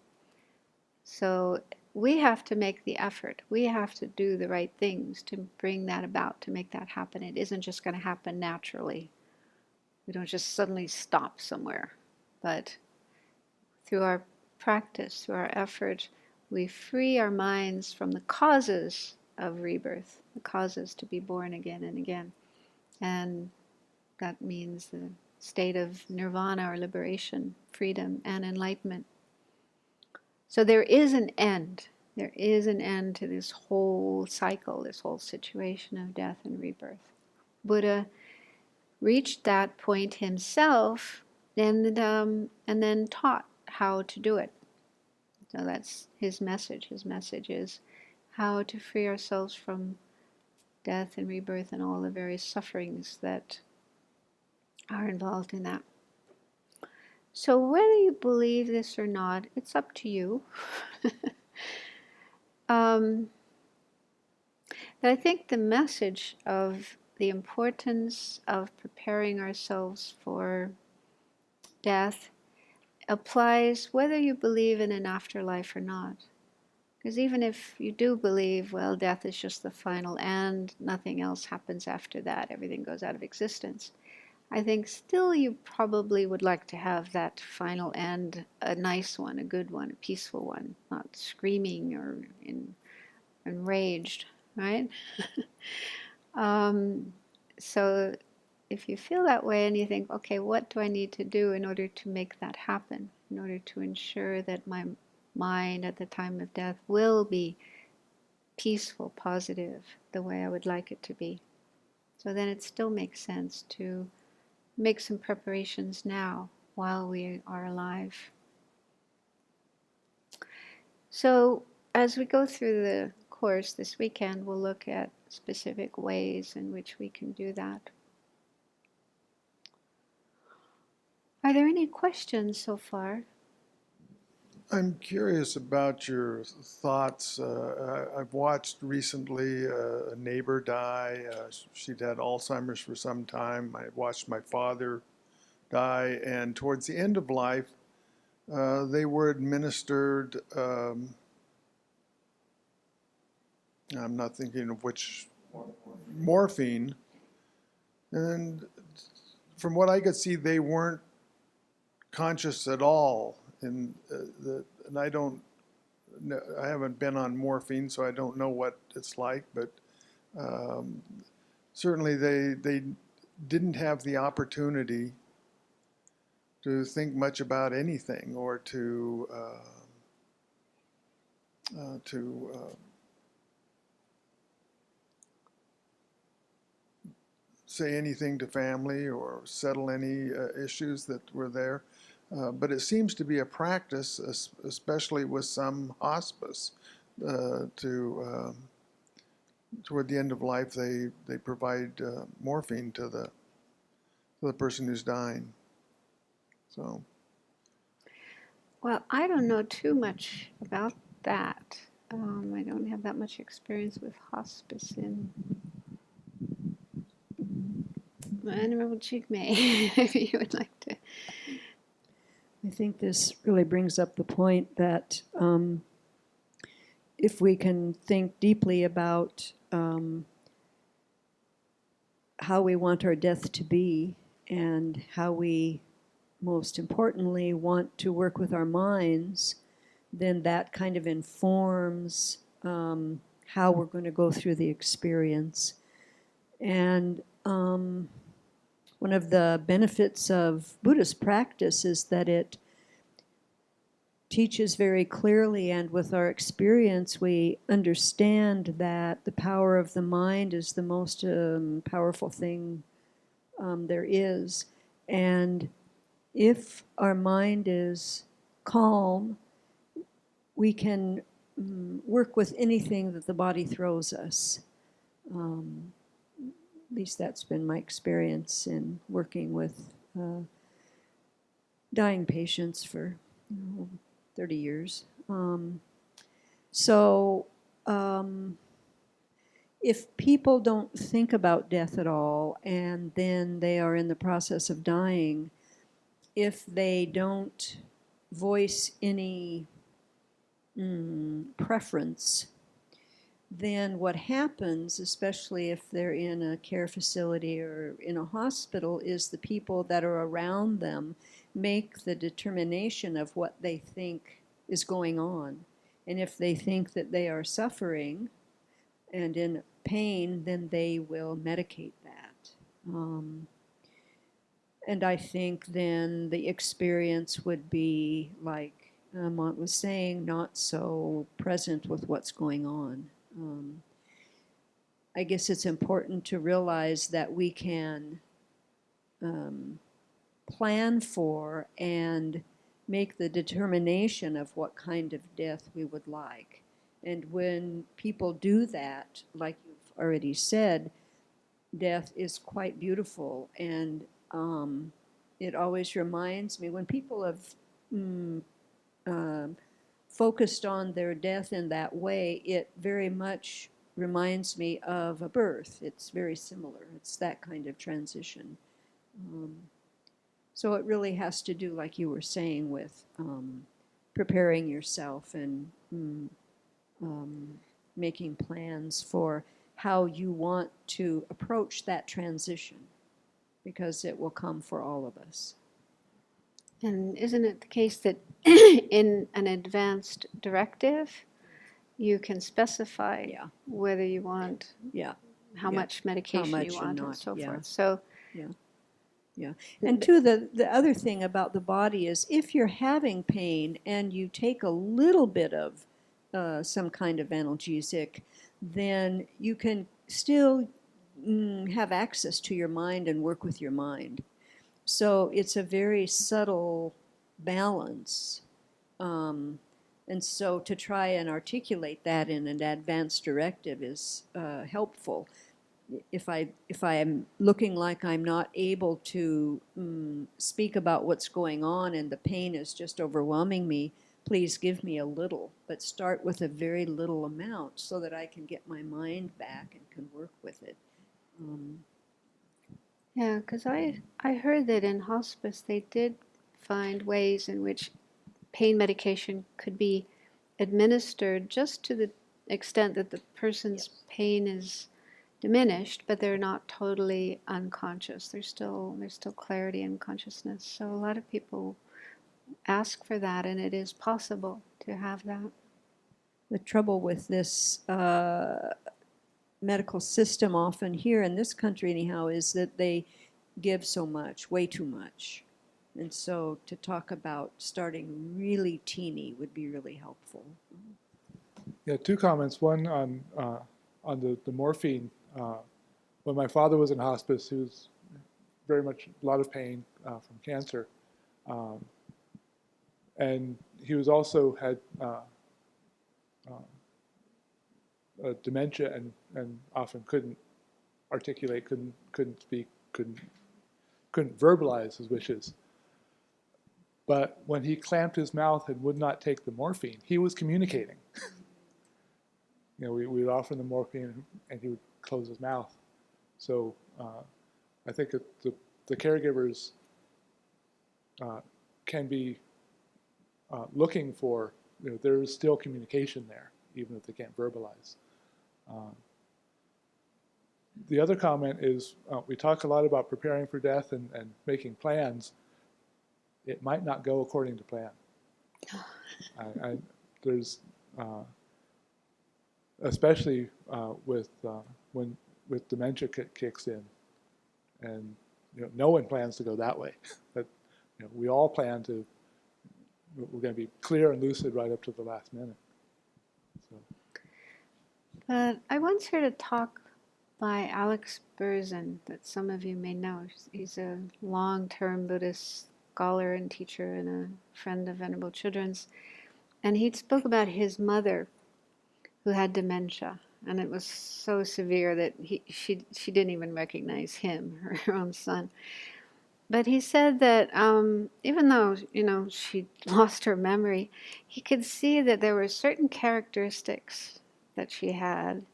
So we have to make the effort. We have to do the right things to bring that about, to make that happen. It isn't just going to happen naturally. We don't just suddenly stop somewhere. But through our practice, through our effort, we free our minds from the causes of rebirth, the causes to be born again and again. And that means the state of nirvana or liberation, freedom, and enlightenment. So there is an end. There is an end to this whole cycle, this whole situation of death and rebirth. Buddha reached that point himself and then taught how to do it. So that's his message. His message is how to free ourselves from death and rebirth and all the various sufferings that are involved in that. So whether you believe this or not, it's up to you. But I think the message of the importance of preparing ourselves for death applies whether you believe in an afterlife or not. Because even if you do believe, well, death is just the final end, nothing else happens after that, everything goes out of existence, I think still you probably would like to have that final end, a nice one, a good one, a peaceful one, not screaming or enraged, right? So if you feel that way and you think, okay, what do I need to do in order to make that happen, in order to ensure that my mind at the time of death will be peaceful, positive, the way I would like it to be. So then it still makes sense to make some preparations now while we are alive. So as we go through the course this weekend, we'll look at specific ways in which we can do that. Are there any questions so far? I'm curious about your thoughts. I've watched recently a neighbor die. She'd had Alzheimer's for some time. I watched my father die, and towards the end of life, they were administered, I'm not thinking of which, morphine. And from what I could see, they weren't conscious at all. And I haven't been on morphine, so I don't know what it's like, but certainly they didn't have the opportunity to think much about anything or to say anything to family or settle any issues that were there. But it seems to be a practice, especially with some hospice, toward the end of life, they provide morphine to the person who's dying. So. Well, I don't know too much about that. I don't have that much experience with hospice in Venerable Jigme. If you would like to. I think this really brings up the point that if we can think deeply about how we want our death to be and how we, most importantly, want to work with our minds, then that kind of informs how we're going to go through the experience. And one of the benefits of Buddhist practice is that it teaches very clearly, and with our experience we understand that the power of the mind is the most powerful thing there is. And if our mind is calm, we can work with anything that the body throws us. At least that's been my experience in working with dying patients for 30 years. If people don't think about death at all and then they are in the process of dying, if they don't voice any preference, then what happens, especially if they're in a care facility or in a hospital, is the people that are around them make the determination of what they think is going on. And if they think that they are suffering and in pain, then they will medicate that. And I think then the experience would be like Mont was saying, not so present with what's going on. I guess it's important to realize that we can plan for and make the determination of what kind of death we would like. And when people do that, like you've already said, death is quite beautiful. And it always reminds me, when people have focused on their death in that way, it very much reminds me of a birth. It's very similar. It's that kind of transition. So it really has to do, like you were saying, with preparing yourself and making plans for how you want to approach that transition, because it will come for all of us. And isn't it the case that in an advanced directive, you can specify whether you want, how much medication you want, and so forth. So, And too, the other thing about the body is, if you're having pain and you take a little bit of some kind of analgesic, then you can still have access to your mind and work with your mind. So it's a very subtle balance. And so to try and articulate that in an advanced directive is helpful. If I am looking like I'm not able to speak about what's going on and the pain is just overwhelming me, please give me a little, but start with a very little amount so that I can get my mind back and can work with it. Yeah, because I heard that in hospice they did find ways in which pain medication could be administered just to the extent that the person's pain is diminished, but they're not totally unconscious. There's still clarity and consciousness. So a lot of people ask for that, and it is possible to have that. The trouble with this medical system often here in this country anyhow is that they give so much, way too much. And so to talk about starting really teeny would be really helpful. Yeah, two comments. One on the morphine. When my father was in hospice, he was very much a lot of pain from cancer. And he was also had dementia and often couldn't articulate, couldn't speak, couldn't verbalize his wishes. But when he clamped his mouth and would not take the morphine, he was communicating. We would offer him the morphine and he would close his mouth. So I think that the caregivers can be looking for, there is still communication there, even if they can't verbalize. The other comment is, we talk a lot about preparing for death and making plans. It might not go according to plan. There's, especially with dementia kicks in, and no one plans to go that way. But we all plan to. We're going to be clear and lucid right up to the last minute. So. But I once heard a talk by Alex Berzin that some of you may know. He's a long-term Buddhist scholar and teacher and a friend of Venerable Children's. And he spoke about his mother who had dementia. And it was so severe that she didn't even recognize him, her own son. But he said that even though, she lost her memory, he could see that there were certain characteristics that she had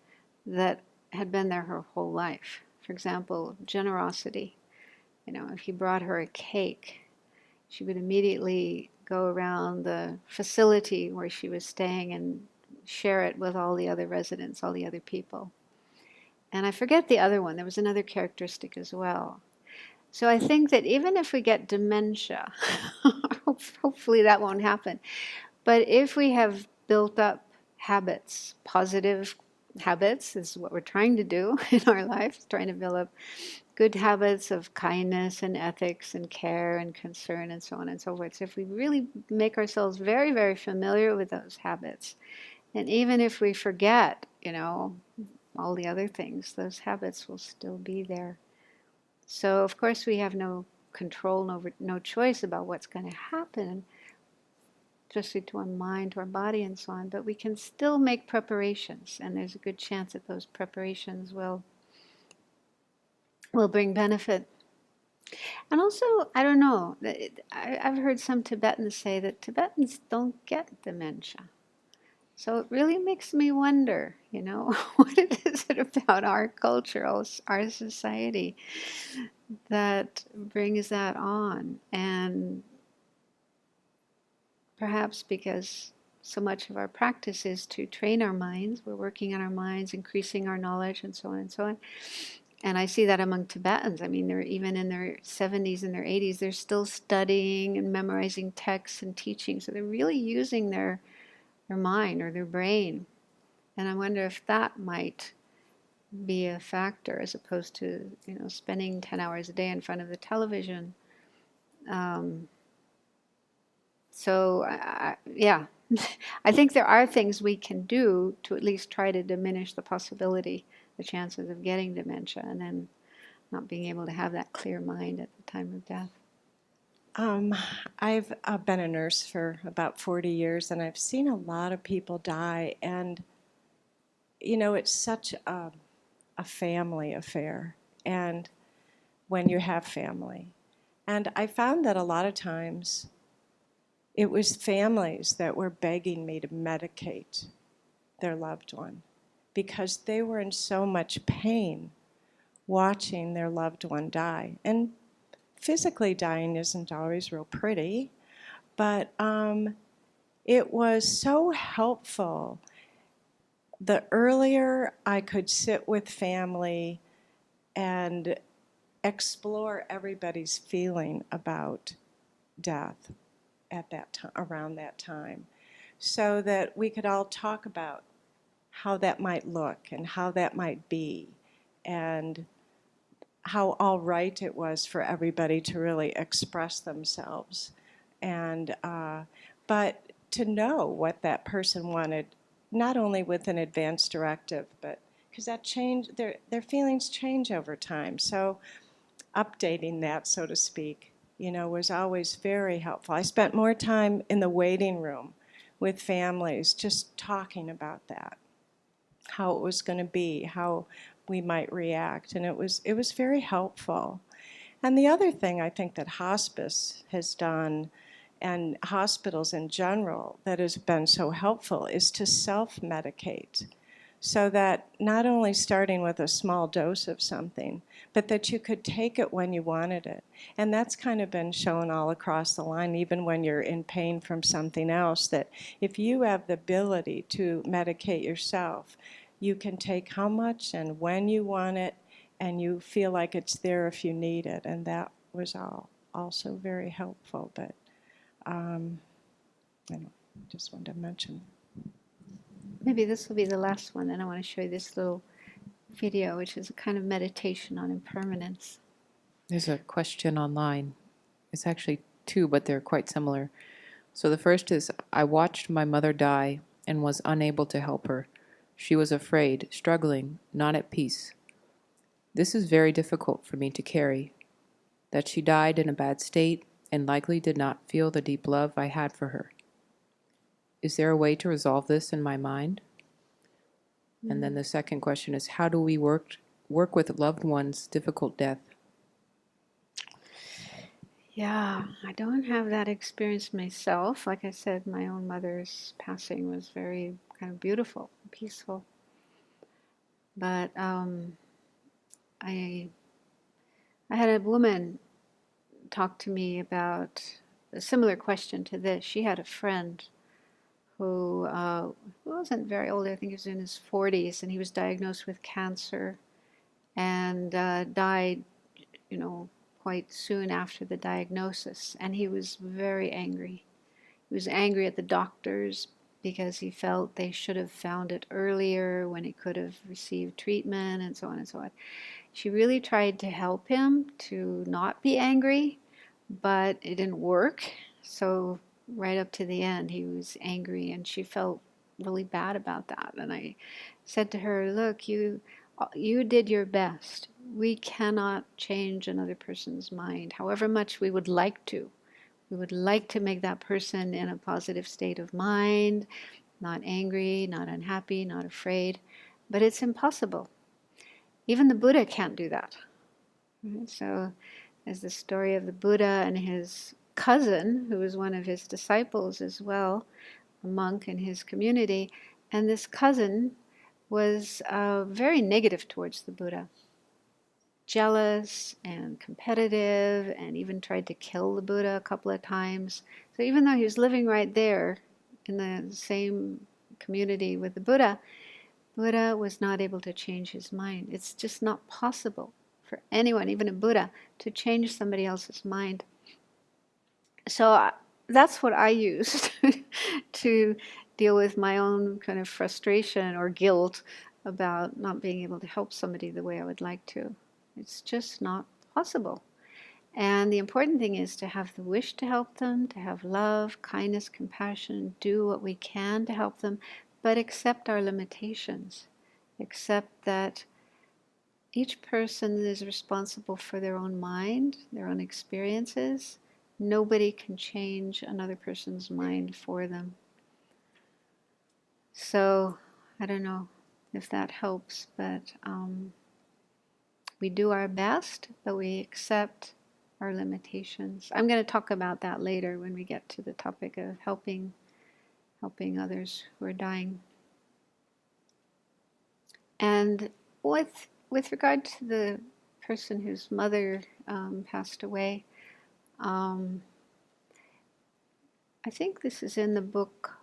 that had been there her whole life. For example, generosity. If he brought her a cake, she would immediately go around the facility where she was staying and share it with all the other residents, all the other people. And I forget the other one. There was another characteristic as well. So I think that even if we get dementia, hopefully that won't happen, But if we have built up habits, positive habits is what we're trying to do in our lives, trying to build up good habits of kindness and ethics and care and concern and so on and so forth. So if we really make ourselves very, very familiar with those habits, and even if we forget, all the other things, those habits will still be there. So of course we have no control, no choice about what's going to happen, especially to our mind, to our body and so on, but we can still make preparations, and there's a good chance that those preparations will bring benefit. And also, I don't know, I've heard some Tibetans say that Tibetans don't get dementia. So it really makes me wonder, what is it about our culture, our society, that brings that on? And perhaps because so much of our practice is to train our minds, we're working on our minds, increasing our knowledge, and so on and so on. And I see that among Tibetans. I mean, they're even in their 70s and their 80s, they're still studying and memorizing texts and teaching. So they're really using their mind or their brain. And I wonder if that might be a factor as opposed to, spending 10 hours a day in front of the television. Yeah, I think there are things we can do to at least try to diminish the possibility, the chances of getting dementia, and then not being able to have that clear mind at the time of death. I've been a nurse for about 40 years, and I've seen a lot of people die, and it's such a family affair, and when you have family. And I found that a lot of times it was families that were begging me to medicate their loved one because they were in so much pain watching their loved one die. And physically dying isn't always real pretty, but it was so helpful. The earlier I could sit with family and explore everybody's feeling about death at that time, around that time, so that we could all talk about how that might look and how that might be, and how all right it was for everybody to really express themselves, and but to know what that person wanted, not only with an advance directive, but because that change, their feelings change over time. So updating that, so to speak, was always very helpful. I spent more time in the waiting room with families just talking about that, how it was going to be, how we might react, and it was very helpful. And the other thing I think that hospice has done, and hospitals in general, that has been so helpful is to self-medicate, so that not only starting with a small dose of something, but that you could take it when you wanted it. And that's kind of been shown all across the line, even when you're in pain from something else, that if you have the ability to medicate yourself, you can take how much and when you want it, and you feel like it's there if you need it. And that was also very helpful. But I just wanted to mention. Maybe this will be the last one, and I want to show you this little video, which is a kind of meditation on impermanence. There's a question online. It's actually two, but they're quite similar. So the first is, I watched my mother die and was unable to help her. She was afraid, struggling, not at peace. This is very difficult for me to carry, that she died in a bad state and likely did not feel the deep love I had for her. Is there a way to resolve this in my mind? And then the second question is, how do we work with loved ones' difficult death? Yeah, I don't have that experience myself. Like I said, my own mother's passing was very kind of beautiful, peaceful. But I had a woman talk to me about a similar question to this. She had a friend who wasn't very old. I think he was in his 40s, and he was diagnosed with cancer and died, quite soon after the diagnosis. And he was very angry. He was angry at the doctors because he felt they should have found it earlier when he could have received treatment, and so on and so on. She really tried to help him to not be angry, but it didn't work. So right up to the end, he was angry, and she felt really bad about that. And I said to her, look, you did your best. We cannot change another person's mind, however much we would like to. We would like to make that person in a positive state of mind, not angry, not unhappy, not afraid, but it's impossible. Even the Buddha can't do that. Right? So there's the story of the Buddha and his cousin, who was one of his disciples as well, a monk in his community, and this cousin was very negative towards the Buddha. Jealous and competitive, and even tried to kill the Buddha a couple of times. So even though he was living right there in the same community with the Buddha, Buddha was not able to change his mind. It's just not possible for anyone, even a Buddha, to change somebody else's mind. So that's what I used to deal with my own kind of frustration or guilt about not being able to help somebody the way I would like to. It's just not possible. And the important thing is to have the wish to help them, to have love, kindness, compassion, do what we can to help them, but accept our limitations. Accept that each person is responsible for their own mind, their own experiences. Nobody can change another person's mind for them. So, I don't know if that helps, but we do our best, but we accept our limitations. I'm going to talk about that later when we get to the topic of helping others who are dying. And with regard to the person whose mother passed away, I think this is in the book,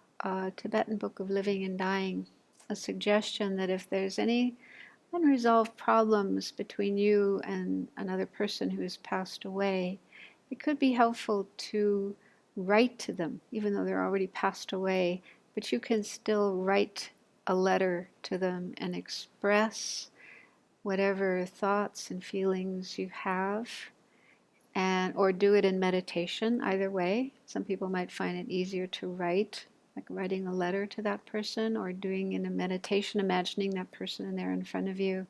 Tibetan Book of Living and Dying, a suggestion that if there's any unresolved problems between you and another person who has passed away, it could be helpful to write to them, even though they're already passed away, but you can still write a letter to them and express whatever thoughts and feelings you have, and or do it in meditation. Either way, some people might find it easier to write, like writing a letter to that person, or doing in a meditation, imagining that person and they're in front of you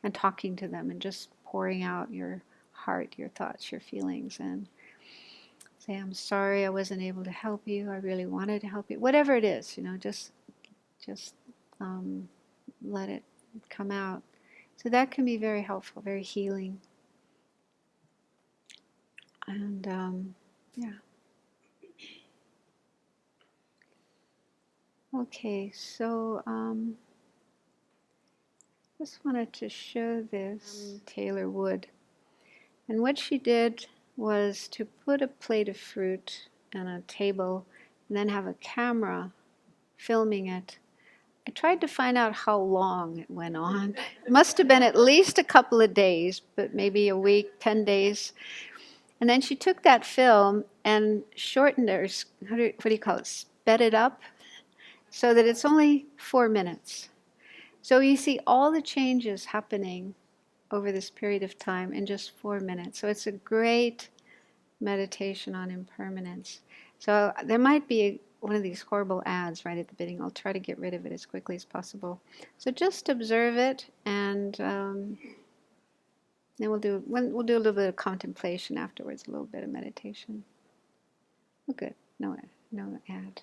and talking to them and just pouring out your heart, your thoughts, your feelings, and say, I'm sorry I wasn't able to help you, I really wanted to help you, whatever it is, just let it come out. So that can be very helpful, very healing. And yeah. Okay, so just wanted to show this Taylor Wood. And what she did was to put a plate of fruit on a table and then have a camera filming it. I tried to find out how long it went on. It must have been at least a couple of days, but maybe a week, 10 days. And then she took that film and shortened it, or what do you call it, sped it up, so that it's only 4 minutes. So you see all the changes happening over this period of time in just 4 minutes. So it's a great meditation on impermanence. So there might be one of these horrible ads right at the beginning. I'll try to get rid of it as quickly as possible. So just observe it, and then we'll do a little bit of contemplation afterwards, a little bit of meditation. Oh, good. No ad.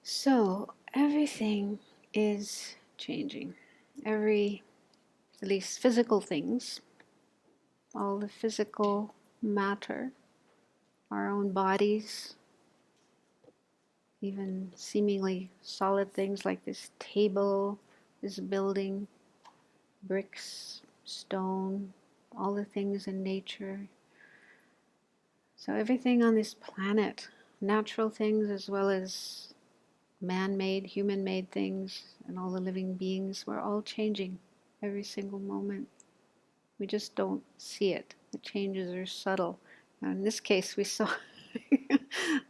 So everything is changing. At least physical things, all the physical matter, our own bodies, even seemingly solid things like this table, this building, bricks, stone, all the things in nature. So everything on this planet, natural things as well as man-made, human-made things, and all the living beings, we're all changing every single moment. We just don't see it. The changes are subtle. Now, in this case, we saw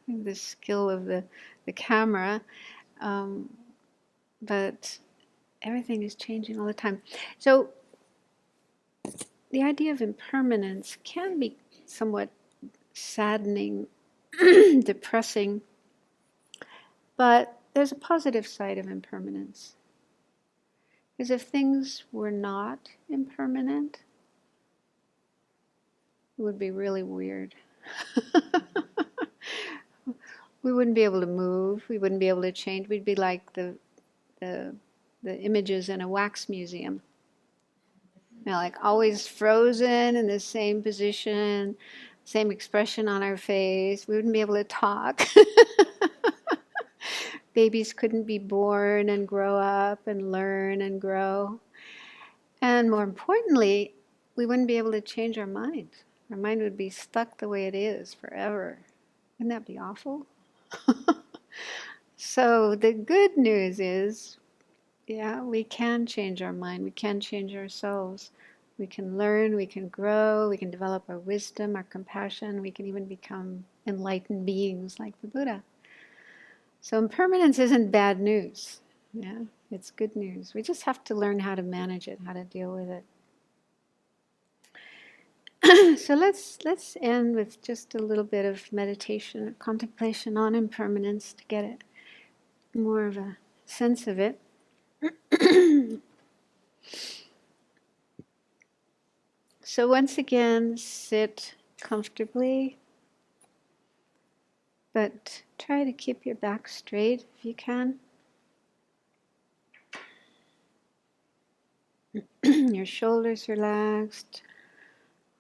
the skill of the camera, but everything is changing all the time. So the idea of impermanence can be somewhat saddening, depressing, but there's a positive side of impermanence. Because if things were not impermanent, it would be really weird. We wouldn't be able to move. We wouldn't be able to change. We'd be like the images in a wax museum. Like always frozen in the same position, same expression on our face. We wouldn't be able to talk. Babies couldn't be born and grow up and learn and grow. And more importantly, we wouldn't be able to change our mind. Our mind would be stuck the way it is forever. Wouldn't that be awful? So the good news is, yeah, we can change our mind. We can change ourselves. We can learn, we can grow, we can develop our wisdom, our compassion. We can even become enlightened beings like the Buddha. So impermanence isn't bad news. Yeah, it's good news. We just have to learn how to manage it, how to deal with it. So let's end with just a little bit of meditation or contemplation on impermanence to get it more of a sense of it. So once again, sit comfortably, but try to keep your back straight if you can. Your shoulders relaxed,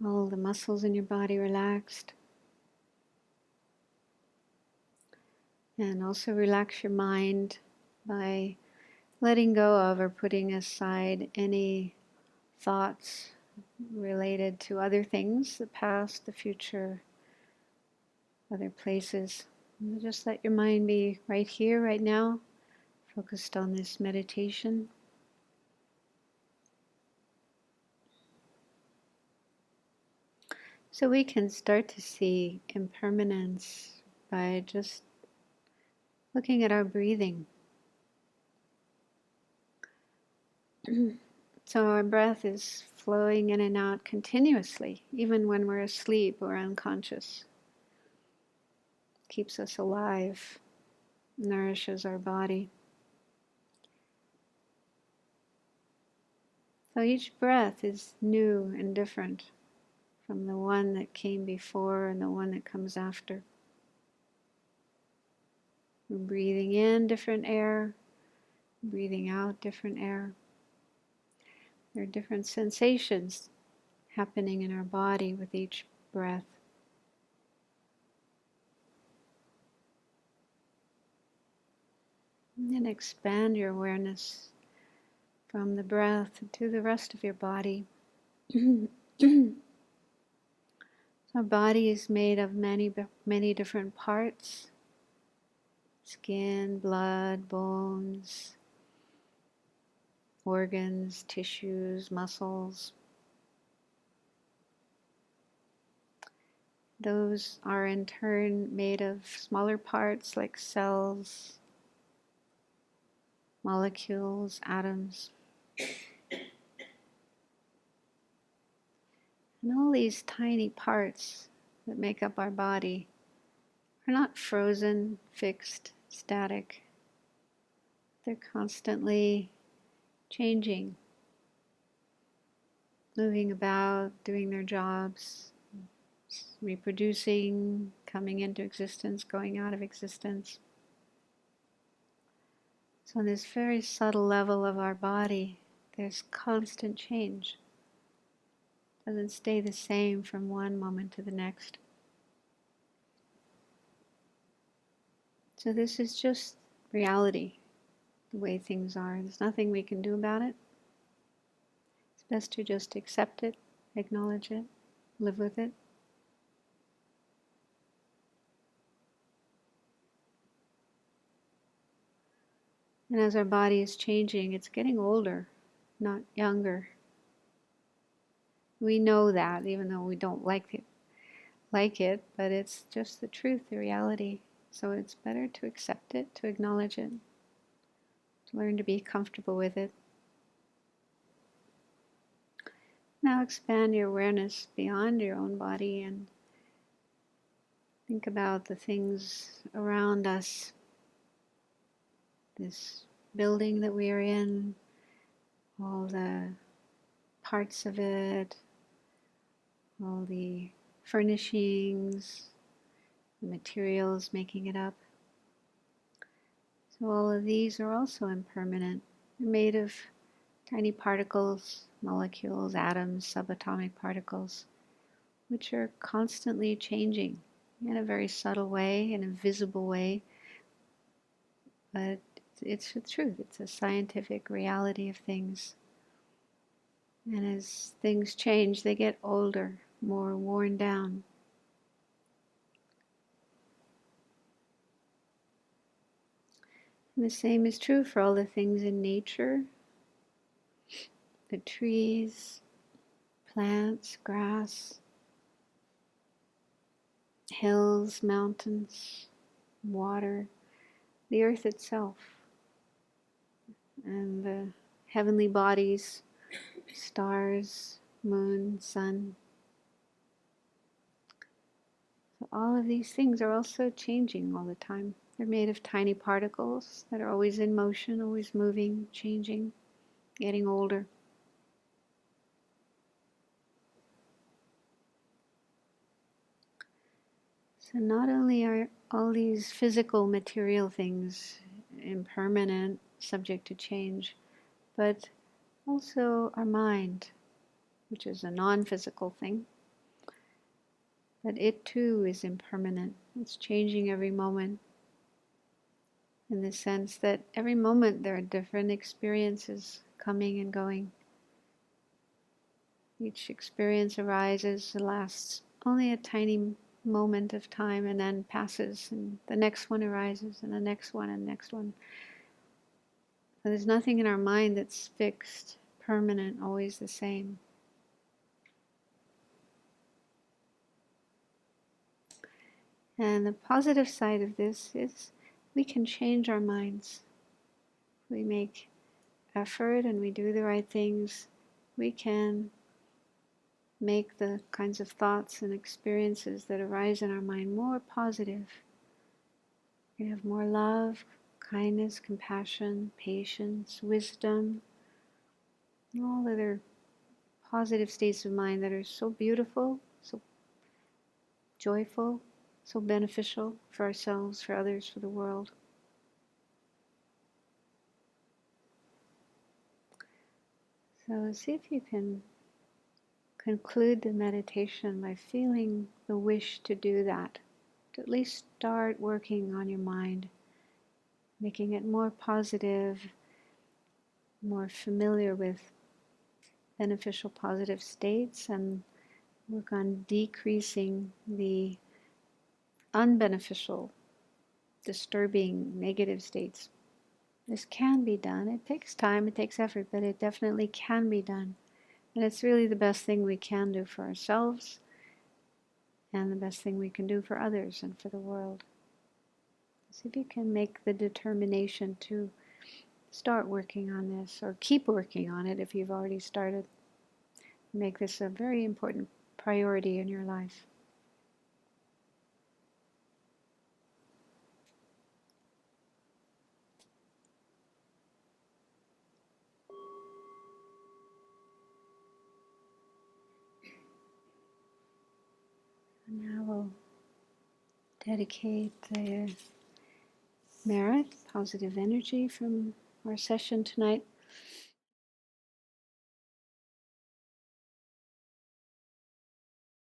all the muscles in your body relaxed. And also relax your mind by letting go of or putting aside any thoughts related to other things, the past, the future, other places. And just let your mind be right here, right now, focused on this meditation. So we can start to see impermanence by just looking at our breathing. So our breath is flowing in and out continuously, even when we're asleep or unconscious. Keeps us alive, nourishes our body. So each breath is new and different from the one that came before and the one that comes after. We're breathing in different air, breathing out different air. There are different sensations happening in our body with each breath. And then expand your awareness from the breath to the rest of your body. Our body is made of many different parts. Skin, blood, bones, organs, tissues, muscles. Those are in turn made of smaller parts like cells, molecules, atoms. And all these tiny parts that make up our body are not frozen, fixed, static. They're constantly changing, moving about, doing their jobs, reproducing, coming into existence, going out of existence. So on this very subtle level of our body, there's constant change. It doesn't stay the same from one moment to the next. So this is just reality, the way things are. There's nothing we can do about it. It's best to just accept it, acknowledge it, live with it. And as our body is changing, it's getting older, not younger. We know that, even though we don't like it, but it's just the truth, the reality. So it's better to accept it, to acknowledge it, to learn to be comfortable with it. Now expand your awareness beyond your own body and think about the things around us. This building that we are in, all the parts of it, all the furnishings, the materials making it up. So all of these are also impermanent. They're made of tiny particles, molecules, atoms, subatomic particles, which are constantly changing in a very subtle way, in a visible way. But it's the truth. It's a scientific reality of things. And as things change, they get older, more worn down. And the same is true for all the things in nature. The trees, plants, grass, hills, mountains, water, the earth itself, and the heavenly bodies, stars, moon, sun. So all of these things are also changing all the time. They're made of tiny particles that are always in motion, always moving, changing, getting older. So not only are all these physical material things impermanent, subject to change, but also our mind, which is a non-physical thing, but it too is impermanent. It's changing every moment, in the sense that every moment there are different experiences coming and going. Each experience arises, lasts only a tiny moment of time and then passes, and the next one arises, and the next one, and the next one. So there's nothing in our mind that's fixed, permanent, always the same. And the positive side of this is we can change our minds. We make effort and we do the right things. We can make the kinds of thoughts and experiences that arise in our mind more positive. We have more love, kindness, compassion, patience, wisdom, and all other positive states of mind that are so beautiful, so joyful, so beneficial for ourselves, for others, for the world. So see if you can conclude the meditation by feeling the wish to do that, to at least start working on your mind, making it more positive, more familiar with beneficial positive states, and work on decreasing the unbeneficial, disturbing, negative states. This can be done. It takes time, it takes effort, but it definitely can be done. And it's really the best thing we can do for ourselves and the best thing we can do for others and for the world. See if you can make the determination to start working on this, or keep working on it if you've already started. Make this a very important priority in your life. Now we'll dedicate the merit, positive energy from our session tonight.